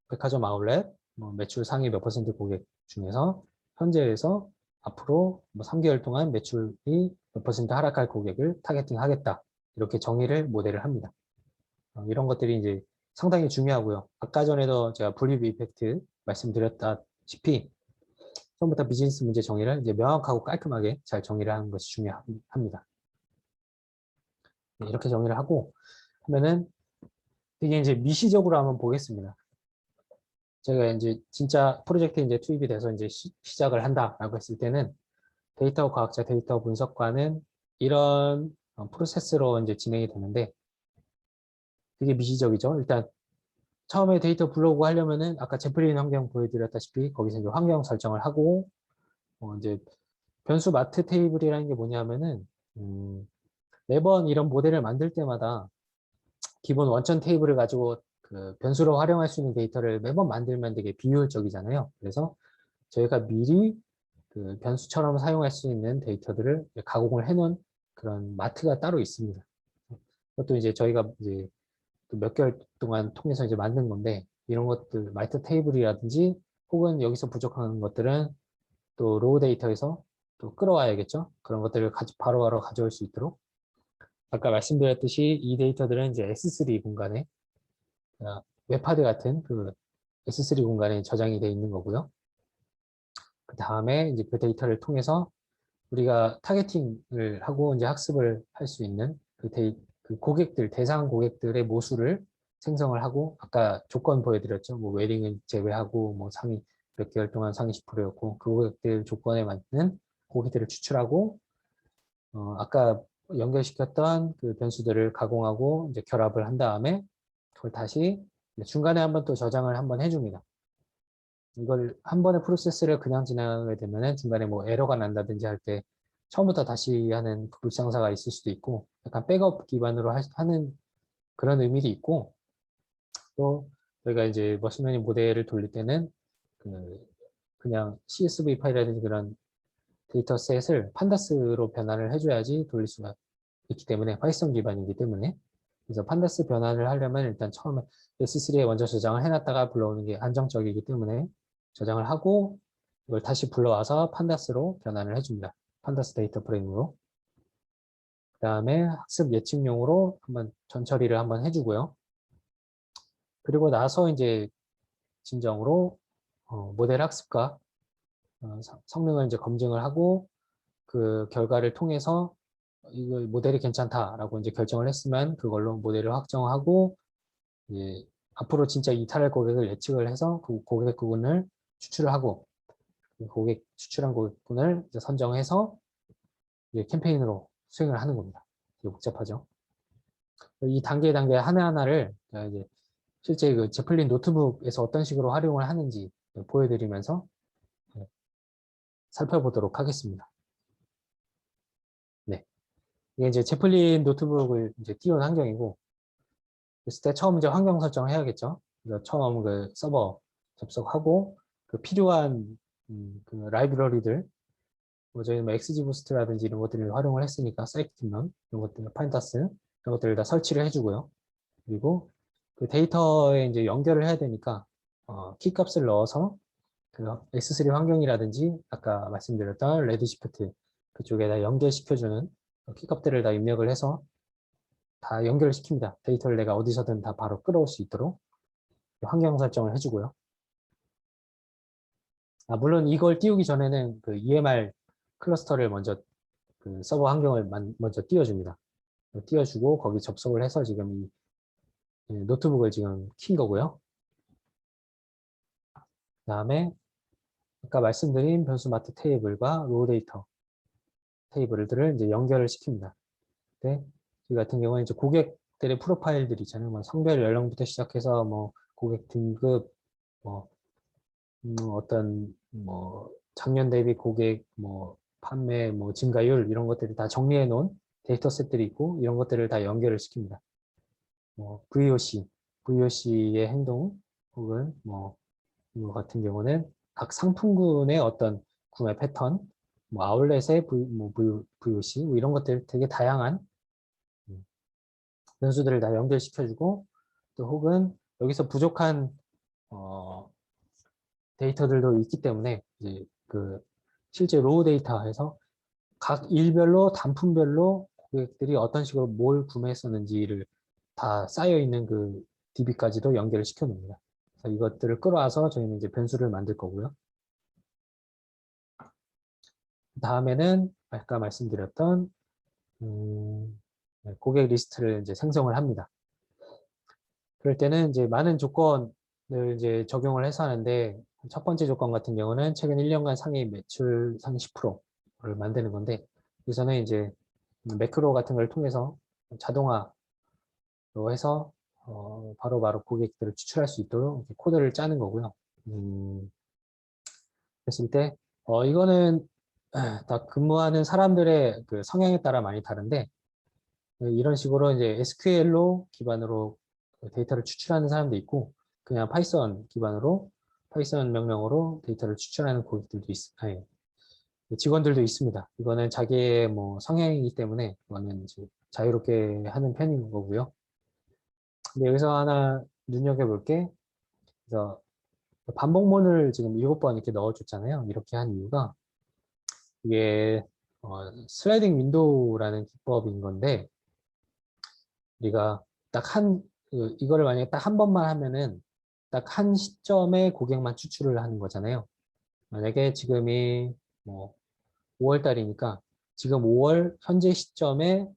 백화점 아울렛 매출 상위 몇 퍼센트 고객 중에서 현재에서 앞으로 뭐 3개월 동안 매출이 몇 퍼센트 하락할 고객을 타겟팅 하겠다. 이렇게 정의를 모델을 합니다. 이런 것들이 이제 상당히 중요하고요. 아까 전에도 제가 분리브 이펙트 말씀드렸다시피 처음부터 비즈니스 문제 정의를 이제 명확하고 깔끔하게 잘 정의를 하는 것이 중요합니다. 네, 이렇게 정의를 하고 하면은 되게 이제 미시적으로 한번 보겠습니다. 제가 이제 진짜 프로젝트에 이제 투입이 돼서 이제 시작을 한다라고 했을 때는 데이터 과학자, 데이터 분석과는 이런 프로세스로 이제 진행이 되는데 되게 미시적이죠. 일단 처음에 데이터 불러오고 하려면은 아까 제프린 환경 보여드렸다시피 거기서 이제 환경 설정을 하고 이제 변수 마트 테이블이라는 게 뭐냐면은 매번 이런 모델을 만들 때마다 기본 원천 테이블을 가지고 그 변수로 활용할 수 있는 데이터를 매번 만들면 되게 비효율적이잖아요. 그래서 저희가 미리 그 변수처럼 사용할 수 있는 데이터들을 가공을 해놓은 그런 마트가 따로 있습니다. 그것도 이제 저희가 이제 몇 개월 동안 통해서 이제 만든 건데 이런 것들 마트 테이블이라든지 혹은 여기서 부족한 것들은 또 로우 데이터에서 또 끌어와야겠죠. 그런 것들을 바로바로 가져올 수 있도록 아까 말씀드렸듯이 이 데이터들은 이제 S3 공간에 웹하드 같은 그 S3 공간에 저장이 되어 있는 거고요. 그 다음에 이제 그 데이터를 통해서 우리가 타겟팅을 하고 이제 학습을 할 수 있는 그 고객들, 대상 고객들의 모수를 생성을 하고 아까 조건 보여드렸죠. 뭐 웨딩은 제외하고 뭐 상위 몇 개월 동안 상위 10%였고 그 고객들 조건에 맞는 고객들을 추출하고 아까 연결시켰던 그 변수들을 가공하고 이제 결합을 한 다음에 그걸 다시 중간에 한번 또 저장을 한번 해줍니다. 이걸 한 번의 프로세스를 그냥 진행하게 되면은 중간에 뭐 에러가 난다든지 할 때 처음부터 다시 하는 그 불상사가 있을 수도 있고 약간 백업 기반으로 하는 그런 의미도 있고 또 저희가 이제 머신러닝 모델을 돌릴 때는 그냥 CSV 파일이라든지 그런 데이터셋을 판다스로 변환을 해줘야지 돌릴 수가 있기 때문에 파이썬 기반이기 때문에 그래서 판다스 변환을 하려면 일단 처음에 S3에 먼저 저장을 해놨다가 불러오는 게 안정적이기 때문에 저장을 하고 이걸 다시 불러와서 판다스로 변환을 해줍니다. 판다스 데이터 프레임으로. 그 다음에 학습 예측용으로 한번 전처리를 한번 해주고요. 그리고 나서 이제 진정으로 모델 학습과 성능을 이제 검증을 하고 그 결과를 통해서 이거 모델이 괜찮다라고 이제 결정을 했으면 그걸로 모델을 확정하고 이제 앞으로 진짜 이탈할 고객을 예측을 해서 그 고객군을 추출을 하고 그 고객 추출한 고객군을 이제 선정해서 이제 캠페인으로 수행을 하는 겁니다. 되게 복잡하죠. 이 단계 하나하나를 제가 이제 실제 그 제플린 노트북에서 어떤 식으로 활용을 하는지 보여드리면서 살펴보도록 하겠습니다. 네. 이게 이제 제플린 노트북을 이제 띄운 환경이고, 그랬을 때 처음 이제 환경 설정을 해야겠죠. 그래서 처음 그 서버 접속하고, 그 필요한 그 라이브러리들, 뭐 저희는 뭐 XGBoost라든지 이런 것들을 활용을 했으니까, 사이트팀런 이런 것들, 파인타스 이런 것들을 다 설치를 해주고요. 그리고 그 데이터에 이제 연결을 해야 되니까, 키 값을 넣어서 그 S3 환경이라든지 아까 말씀드렸던 레드시프트 그쪽에다 연결시켜주는 키값들을 다 입력을 해서 다 연결을 시킵니다. 데이터를 내가 어디서든 다 바로 끌어올 수 있도록 환경 설정을 해주고요. 물론 이걸 띄우기 전에는 그 EMR 클러스터를 먼저 그 서버 환경을 먼저 띄워줍니다. 띄워주고 거기 접속을 해서 지금 이 노트북을 지금 킨 거고요. 그 다음에 아까 말씀드린 변수 마트 테이블과 로우 데이터 테이블들을 이제 연결을 시킵니다. 네, 이 같은 경우는 이제 고객들의 프로파일들이 있잖아요. 뭐 성별, 연령부터 시작해서 뭐 고객 등급, 뭐 어떤 뭐 작년 대비 고객 뭐 판매 뭐 증가율 이런 것들을 다 정리해 놓은 데이터셋들이 있고 이런 것들을 다 연결을 시킵니다. 뭐 VOC의 행동 혹은 뭐 이거 같은 경우는 각 상품군의 어떤 구매 패턴, 뭐 아울렛의 VOC 뭐 이런 것들 되게 다양한 변수들을 다 연결시켜주고 또 혹은 여기서 부족한 데이터들도 있기 때문에 이제 그 실제 로우 데이터에서 각 일별로 단품별로 고객들이 어떤 식으로 뭘 구매했었는지를 다 쌓여 있는 그 DB까지도 연결을 시켜 놓습니다. 그래서 이것들을 끌어와서 저희는 이제 변수를 만들 거고요. 다음에는 아까 말씀드렸던 고객 리스트를 이제 생성을 합니다. 그럴 때는 이제 많은 조건을 이제 적용을 해서 하는데 첫 번째 조건 같은 경우는 최근 1년간 상위 매출 상위 10%를 만드는 건데 여기서는 이제 매크로 같은 걸 통해서 자동화로 해서 바로바로 고객들을 추출할 수 있도록 코드를 짜는 거고요. 그랬을 때 이거는 다 근무하는 사람들의 그 성향에 따라 많이 다른데 이런 식으로 이제 SQL로 기반으로 데이터를 추출하는 사람도 있고 그냥 파이썬 기반으로 파이썬 명령어로 데이터를 추출하는 고객들도 아니, 직원들도 있습니다. 이거는 자기의 뭐 성향이기 때문에 이거는 이제 자유롭게 하는 편인 거고요. 근데 여기서 하나 눈여겨볼 게 그래서 반복문을 지금 7번 이렇게 넣어줬잖아요. 이렇게 한 이유가 이게 슬라이딩 윈도우라는 기법인 건데 우리가 이거를 만약에 딱 한 번만 하면은 딱 한 시점에 고객만 추출을 하는 거잖아요. 만약에 지금이 뭐 5월 달이니까 지금 5월 현재 시점에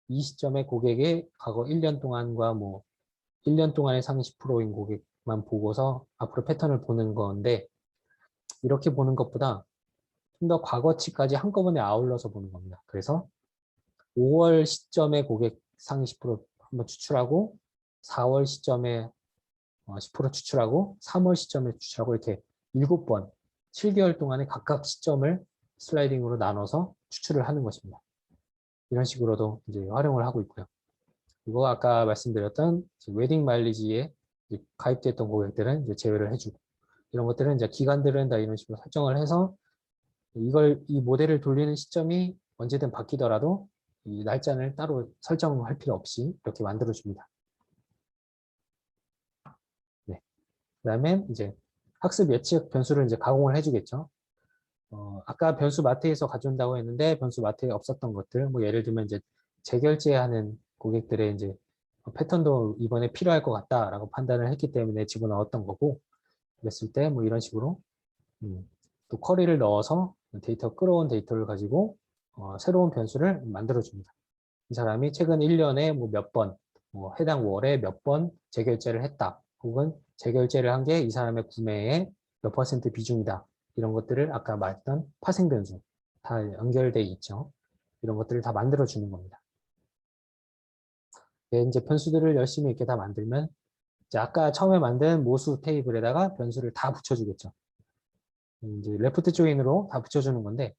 이 시점에 고객의 과거 1년 동안과 뭐 1년 동안의 상위 10%인 고객만 보고서 앞으로 패턴을 보는 건데 이렇게 보는 것보다 좀 더 과거치까지 한꺼번에 아울러서 보는 겁니다. 그래서 5월 시점에 고객 상위 10% 한번 추출하고 4월 시점에 10% 추출하고 3월 시점에 추출하고 이렇게 7번 7개월 동안에 각각 시점을 슬라이딩으로 나눠서 추출을 하는 것입니다. 이런 식으로도 이제 활용을 하고 있고요. 그리고 아까 말씀드렸던 웨딩 마일리지에 가입됐던 고객들은 이제 제외를 해주고 이런 것들은 이제 기간들은 다 이런 식으로 설정을 해서 이 모델을 돌리는 시점이 언제든 바뀌더라도 이 날짜를 따로 설정할 필요 없이 이렇게 만들어 줍니다. 네. 그다음에 이제 학습 예측 변수를 이제 가공을 해주겠죠. 아까 변수 마트에서 가져온다고 했는데 변수 마트에 없었던 것들, 뭐 예를 들면 이제 재결제하는 고객들의 이제 패턴도 이번에 필요할 것 같다라고 판단을 했기 때문에 집어넣었던 거고, 그랬을 때 뭐 이런 식으로 또 쿼리를 넣어서 끌어온 데이터를 가지고 새로운 변수를 만들어줍니다. 이 사람이 최근 1년에 뭐 몇 번, 해당 월에 몇 번 재결제를 했다. 혹은 재결제를 한 게 이 사람의 구매의 몇 퍼센트 비중이다. 이런 것들을 아까 말했던 파생 변수 다 연결돼 있죠. 이런 것들을 다 만들어주는 겁니다. 이제 변수들을 열심히 이렇게 다 만들면 이제 아까 처음에 만든 모수 테이블에다가 변수를 다 붙여주겠죠. 이제 레프트 조인으로 다 붙여주는 건데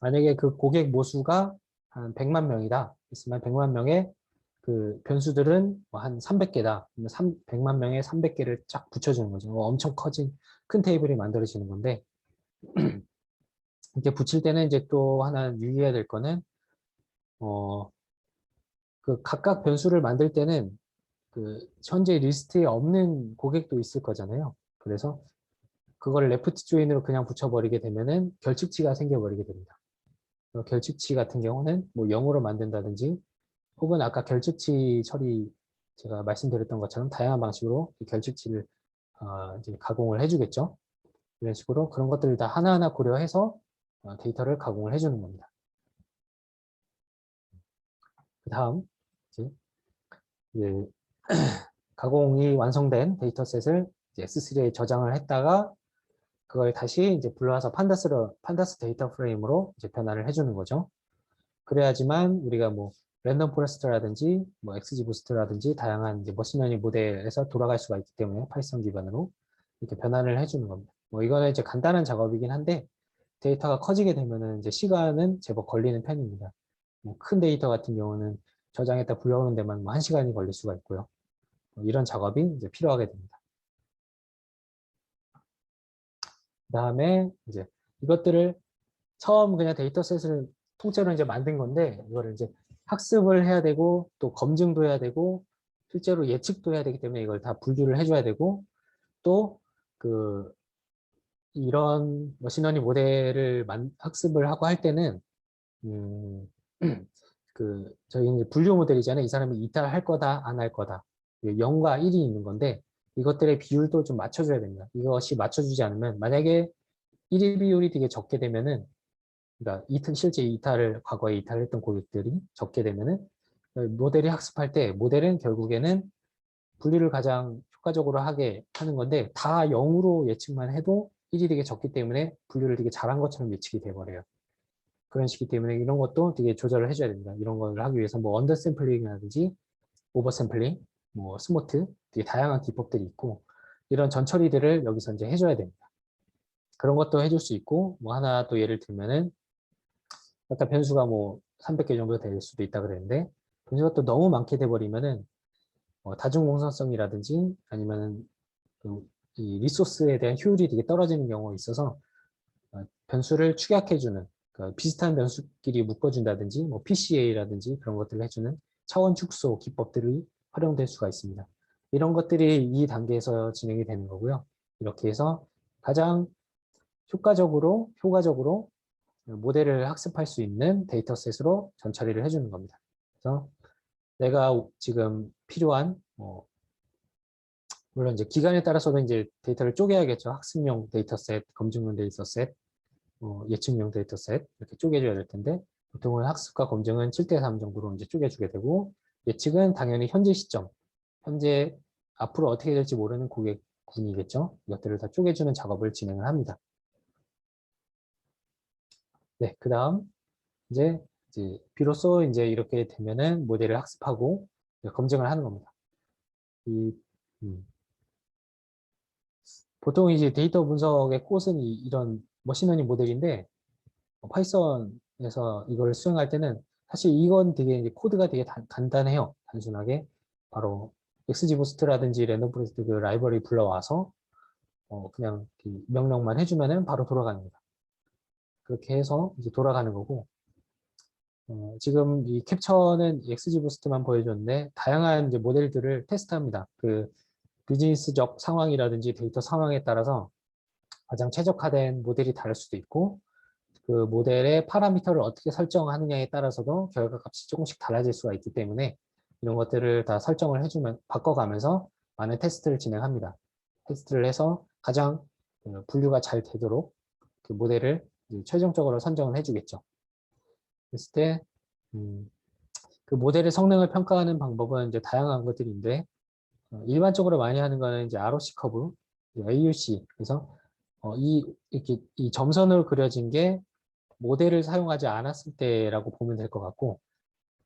만약에 그 고객 모수가 한 100만 명이다. 있으면 100만 명의 그 변수들은 한 300개다. 그러면 100만 명에 300개를 쫙 붙여주는 거죠. 엄청 커진 큰 테이블이 만들어지는 건데 이렇게 붙일 때는 이제 또 하나 유의해야 될 거는 그 각각 변수를 만들 때는 그 현재 리스트에 없는 고객도 있을 거잖아요. 그래서 그걸 레프트 조인으로 그냥 붙여버리게 되면은 결측치가 생겨버리게 됩니다. 결측치 같은 경우는 뭐 0으로 만든다든지 혹은 아까 결측치 처리 제가 말씀드렸던 것처럼 다양한 방식으로 결측치를 이제 가공을 해주겠죠. 이런 식으로 그런 것들을 다 하나하나 고려해서 데이터를 가공을 해주는 겁니다. 그 다음 이제 가공이 완성된 데이터셋을 S3에 저장을 했다가 그걸 다시 이제 불러와서 판다스 데이터 프레임으로 이제 변환을 해주는 거죠. 그래야지만 우리가 뭐 랜덤 포레스트라든지 뭐 XGBoost라든지 다양한 이제 머신러닝 모델에서 돌아갈 수가 있기 때문에 파이썬 기반으로 이렇게 변환을 해주는 겁니다. 뭐 이거는 이제 간단한 작업이긴 한데 데이터가 커지게 되면은 이제 시간은 제법 걸리는 편입니다. 뭐 큰 데이터 같은 경우는 저장했다 불러오는 데만 뭐 1시간이 걸릴 수가 있고요. 뭐 이런 작업이 이제 필요하게 됩니다. 그 다음에 이제 이것들을 처음 그냥 데이터셋을 통째로 이제 만든 건데 이거를 이제 학습을 해야 되고 또 검증도 해야 되고 실제로 예측도 해야 되기 때문에 이걸 다 분류를 해줘야 되고 또 그 이런 머신러닝 모델을 학습을 하고 할 때는 그 저희 이제 분류 모델이잖아요. 이 사람이 이탈할 거다 안 할 거다 0과 1이 있는 건데 이것들의 비율도 좀 맞춰줘야 됩니다. 이것이 맞춰주지 않으면 만약에 1위 비율이 되게 적게 되면은 그러니까 실제 이탈을 과거에 이탈했던 고객들이 적게 되면은 모델이 학습할 때 모델은 결국에는 분류를 가장 효과적으로 하게 하는 건데 다 0으로 예측만 해도 1이 되게 적기 때문에 분류를 되게 잘한 것처럼 예측이 돼버려요. 그런 식이기 때문에 이런 것도 되게 조절을 해줘야 됩니다. 이런 걸 하기 위해서 뭐 언더 샘플링이라든지 오버 샘플링, 뭐 스모트 되게 다양한 기법들이 있고 이런 전처리들을 여기서 이제 해줘야 됩니다. 그런 것도 해줄 수 있고 뭐 하나 또 예를 들면은 아까 변수가 뭐 300개 정도 될 수도 있다 그랬는데 변수가 또 너무 많게 돼버리면은 다중공선성이라든지 아니면은 이 리소스에 대한 효율이 되게 떨어지는 경우가 있어서 변수를 축약해주는 그러니까 비슷한 변수끼리 묶어준다든지 뭐 PCA라든지 그런 것들을 해주는 차원 축소 기법들이 활용될 수가 있습니다. 이런 것들이 이 단계에서 진행이 되는 거고요. 이렇게 해서 가장 효과적으로 모델을 학습할 수 있는 데이터셋으로 전처리를 해주는 겁니다. 그래서 내가 지금 필요한 물론 이제 기간에 따라서도 이제 데이터를 쪼개야겠죠. 학습용 데이터셋, 검증용 데이터셋, 예측용 데이터셋 이렇게 쪼개줘야 될 텐데 보통은 학습과 검증은 7대3 정도로 이제 쪼개주게 되고 예측은 당연히 현재 시점, 현재 앞으로 어떻게 될지 모르는 고객군이겠죠. 이것들을 다 쪼개주는 작업을 진행을 합니다. 네, 그 다음 이제 비로소 이제 이렇게 되면은 모델을 학습하고 검증을 하는 겁니다. 보통 이제 데이터 분석의 꽃은 이런 머신러닝 모델인데 파이썬에서 이걸 수행할 때는 사실 이건 되게 이제 코드가 되게 간단해요. 단순하게 바로 XGBoost라든지 랜덤포레스트 그 라이브러리 불러와서 그냥 명령만 해주면은 바로 돌아갑니다. 그렇게 해서 이제 돌아가는 거고 지금 이 캡처는 XGBoost만 보여줬는데 다양한 이제 모델들을 테스트합니다. 그 비즈니스적 상황이라든지 데이터 상황에 따라서 가장 최적화된 모델이 다를 수도 있고 그 모델의 파라미터를 어떻게 설정하느냐에 따라서도 결과값이 조금씩 달라질 수가 있기 때문에 이런 것들을 다 설정을 해주면 바꿔가면서 많은 테스트를 진행합니다. 테스트를 해서 가장 분류가 잘 되도록 그 모델을 이제 최종적으로 선정을 해주겠죠. 그랬을 때, 그 모델의 성능을 평가하는 방법은 이제 다양한 것들인데, 일반적으로 많이 하는 거는 이제 ROC 커브, AUC. 그래서 이렇게 이 점선으로 그려진 게 모델을 사용하지 않았을 때라고 보면 될 것 같고,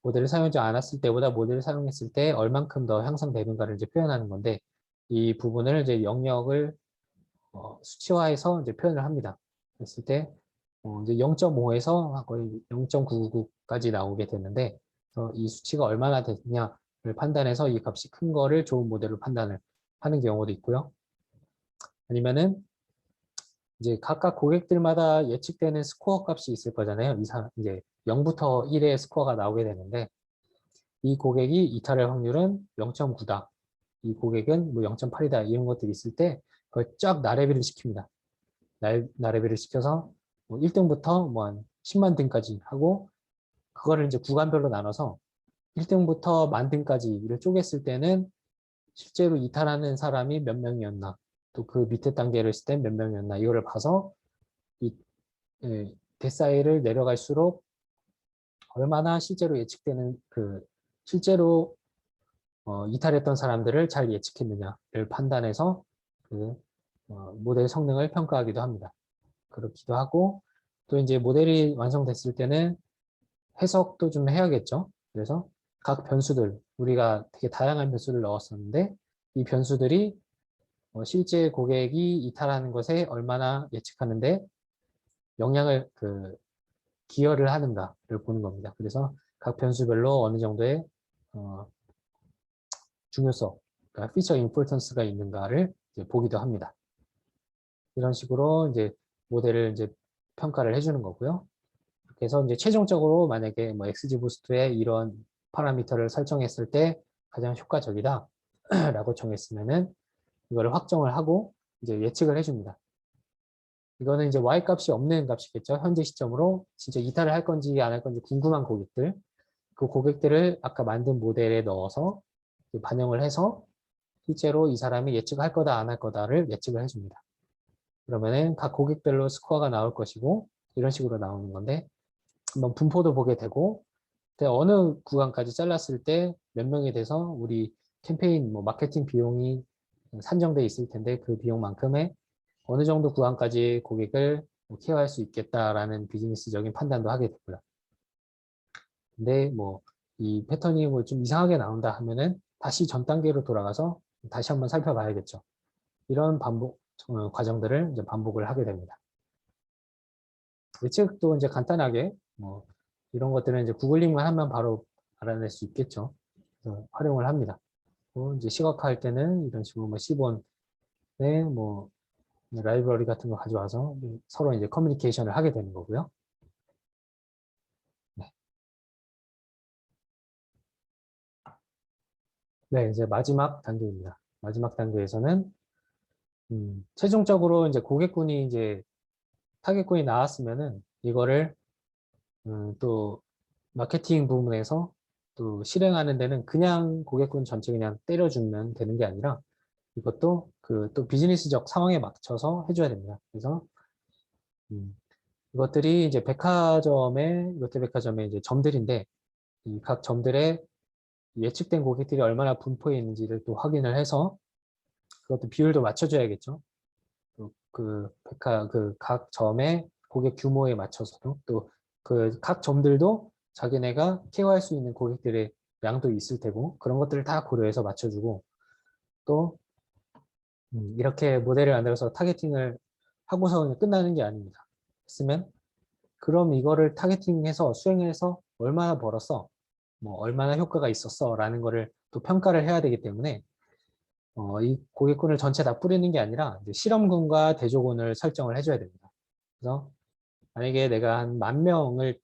모델을 사용하지 않았을 때보다 모델을 사용했을 때 얼만큼 더 향상되는가를 이제 표현하는 건데, 이 부분을 이제 영역을 수치화해서 이제 표현을 합니다. 그랬을 때 이제 0.5에서 거의 0.999까지 나오게 되는데, 이 수치가 얼마나 됐냐를 판단해서 이 값이 큰 거를 좋은 모델로 판단을 하는 경우도 있고요. 아니면은 이제 각각 고객들마다 예측되는 스코어 값이 있을 거잖아요. 이제 0부터 1의 스코어가 나오게 되는데, 이 고객이 이탈할 확률은 0.9다. 이 고객은 뭐 0.8이다. 이런 것들이 있을 때 그걸 쫙 나래비를 시킵니다. 나래비를 시켜서 뭐 1등부터 뭐 한 10만 등까지 하고, 그거를 이제 구간별로 나눠서 1등부터 만 등까지를 쪼갰을 때는 실제로 이탈하는 사람이 몇 명이었나, 또 그 밑에 단계를 했을 때 몇 명이었나, 이거를 봐서 이 데사일을 내려갈수록 얼마나 실제로 예측되는 실제로 이탈했던 사람들을 잘 예측했느냐를 판단해서 그 모델 성능을 평가하기도 합니다. 그렇기도 하고, 또 이제 모델이 완성됐을 때는 해석도 좀 해야겠죠. 그래서 각 변수들, 우리가 되게 다양한 변수를 넣었었는데, 이 변수들이 실제 고객이 이탈하는 것에 얼마나 예측하는데 영향을 기여를 하는가를 보는 겁니다. 그래서 각 변수별로 어느 정도의 중요성, 그러니까 피처 임포턴스가 있는가를 이제 보기도 합니다. 이런 식으로 이제 모델을 이제 평가를 해주는 거고요. 그래서 이제 최종적으로 만약에 뭐 XGBoost에 이런 파라미터를 설정했을 때 가장 효과적이다 라고 정했으면은 이거를 확정을 하고 이제 예측을 해줍니다. 이거는 이제 Y 값이 없는 값이겠죠. 현재 시점으로 진짜 이탈을 할 건지 안 할 건지 궁금한 고객들, 그 고객들을 아까 만든 모델에 넣어서 반영을 해서 실제로 이 사람이 예측할 거다 안 할 거다를 예측을 해줍니다. 그러면은 각 고객별로 스코어가 나올 것이고, 이런 식으로 나오는 건데, 한번 분포도 보게 되고, 어느 구간까지 잘랐을 때 몇 명에 대해서 우리 캠페인 뭐 마케팅 비용이 산정돼 있을 텐데, 그 비용만큼의 어느 정도 구간까지 고객을 케어할 수 있겠다라는 비즈니스적인 판단도 하게 되고요. 근데 뭐 이 패턴이 뭐 좀 이상하게 나온다 하면은 다시 전 단계로 돌아가서 다시 한번 살펴봐야겠죠. 이런 과정들을 이제 반복을 하게 됩니다. 예측도 이제 간단하게 뭐 이런 것들은 이제 구글링만 하면 바로 알아낼 수 있겠죠. 활용을 합니다. 이제 시각화할 때는 이런 식으로 뭐 시본에 뭐 라이브러리 같은 거 가져와서 서로 이제 커뮤니케이션을 하게 되는 거고요. 네. 네, 이제 마지막 단계입니다. 마지막 단계에서는 최종적으로 이제 고객군이 이제 타겟군이 나왔으면은 이거를 또 마케팅 부문에서 또 실행하는 데는 그냥 고객군 전체 그냥 때려주면 되는 게 아니라 이것도 또 비즈니스적 상황에 맞춰서 해줘야 됩니다. 그래서 이것들이 이제 롯데백화점의 이제 점들인데, 이 각 점들의 예측된 고객들이 얼마나 분포해 있는지를 또 확인을 해서 그것도 비율도 맞춰줘야겠죠. 또 각 점의 고객 규모에 맞춰서도, 또 그 각 점들도 자기네가 케어할 수 있는 고객들의 양도 있을 테고, 그런 것들을 다 고려해서 맞춰주고, 또 이렇게 모델을 만들어서 타겟팅을 하고서 끝나는 게 아닙니다. 했으면 그럼 이거를 타겟팅해서 수행해서 얼마나 벌었어, 뭐 얼마나 효과가 있었어 라는 거를 또 평가를 해야 되기 때문에 이 고객군을 전체 다 뿌리는 게 아니라 이제 실험군과 대조군을 설정을 해줘야 됩니다. 그래서 만약에 내가 한 10,000명을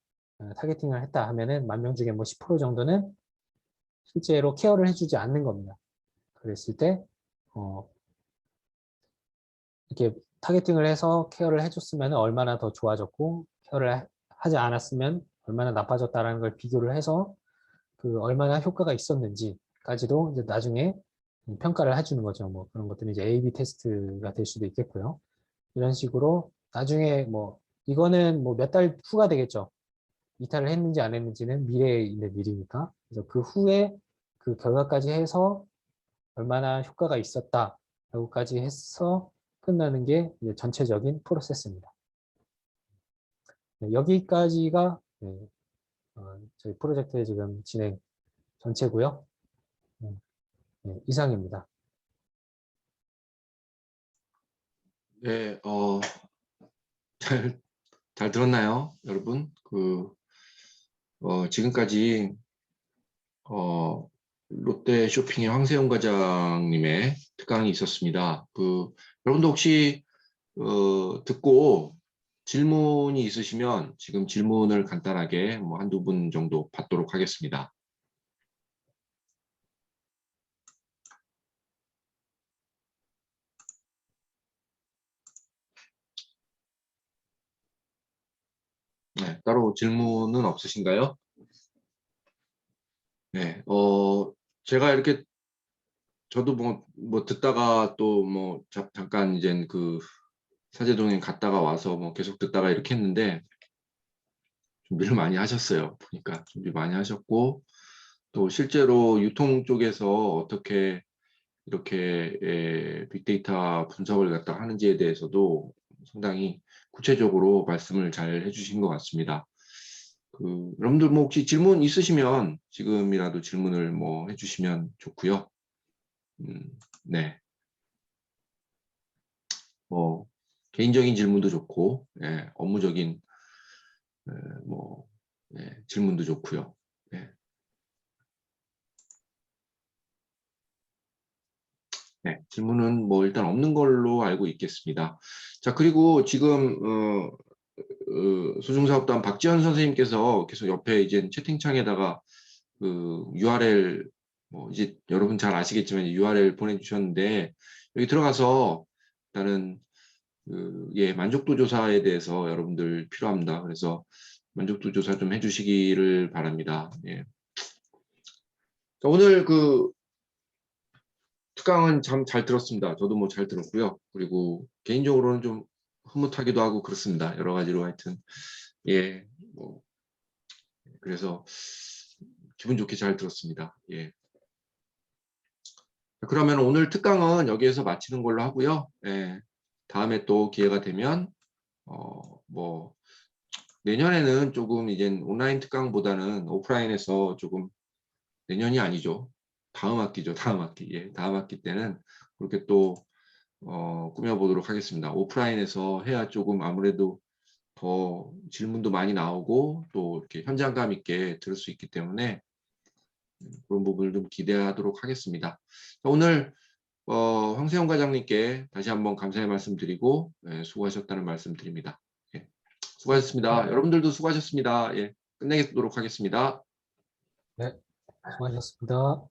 타겟팅을 했다 하면은 10,000명 중에 뭐 10% 정도는 실제로 케어를 해주지 않는 겁니다. 그랬을 때 이렇게 타겟팅을 해서 케어를 해줬으면 얼마나 더 좋아졌고, 케어를 하지 않았으면 얼마나 나빠졌다라는 걸 비교를 해서 얼마나 효과가 있었는지까지도 이제 나중에 평가를 해주는 거죠. 뭐 그런 것들은 이제 A/B 테스트가 될 수도 있겠고요. 이런 식으로 나중에 뭐 이거는 뭐 몇 달 후가 되겠죠. 이탈을 했는지 안 했는지는 미래에 있는 일이니까. 그래서 그 후에 그 결과까지 해서 얼마나 효과가 있었다라고까지 해서 끝나는 게 이제 전체적인 프로세스입니다. 네, 여기까지가 네, 저희 프로젝트의 지금 진행 전체고요. 네, 이상입니다. 네, 잘 들었나요, 여러분? 지금까지 롯데 쇼핑의 황세용 과장님의 특강이 있었습니다. 여러분도 혹시 듣고 질문이 있으시면 지금 질문을 간단하게 뭐 한두 분 정도 받도록 하겠습니다. 네, 따로 질문은 없으신가요? 네, 제가 이렇게 저도 뭐 듣다가 또 뭐 잠깐 이제 사제동에 갔다가 와서 뭐 계속 듣다가 이렇게 했는데 준비를 많이 하셨어요. 보니까 준비 많이 하셨고 또 실제로 유통 쪽에서 어떻게 이렇게 빅데이터 분석을 갖다 하는지에 대해서도 상당히 구체적으로 말씀을 잘 해주신 것 같습니다. 여러분들 뭐 혹시 질문 있으시면 지금이라도 질문을 뭐 해주시면 좋고요. 네. 뭐 개인적인 질문도 좋고, 업무적인 뭐 질문도 좋고요. 네, 질문은 뭐 일단 없는 걸로 알고 있겠습니다. 자, 그리고 지금 소중사업단 박지현 선생님께서 계속 옆에 이제 채팅창에다가 URL 뭐 이제 여러분 잘 아시겠지만 URL 보내주셨는데 여기 들어가서 일단은 만족도 조사에 대해서 여러분들 필요합니다. 그래서 만족도 조사 좀 해주시기를 바랍니다. 예. 자, 오늘 특강은 참 잘 들었습니다. 저도 뭐 잘 들었고요. 그리고 개인적으로는 좀 흐뭇하기도 하고 그렇습니다. 여러 가지로 하여튼 뭐 그래서 기분 좋게 잘 들었습니다. 예. 그러면 오늘 특강은 여기에서 마치는 걸로 하고요. 다음에 또 기회가 되면 뭐 내년에는 조금 이제 온라인 특강보다는 오프라인에서 조금 내년이 아니죠. 다음 학기죠. 다음 학기. 다음 학기 때는 그렇게 또 꾸며보도록 하겠습니다. 오프라인에서 해야 조금 아무래도 더 질문도 많이 나오고 또 이렇게 현장감 있게 들을 수 있기 때문에 그런 부분을 좀 기대하도록 하겠습니다. 오늘 황세영 과장님께 다시 한번 감사의 말씀 드리고 수고하셨다는 말씀 드립니다. 수고하셨습니다. 여러분들도 수고하셨습니다. 끝내도록 하겠습니다. 네, 수고하셨습니다.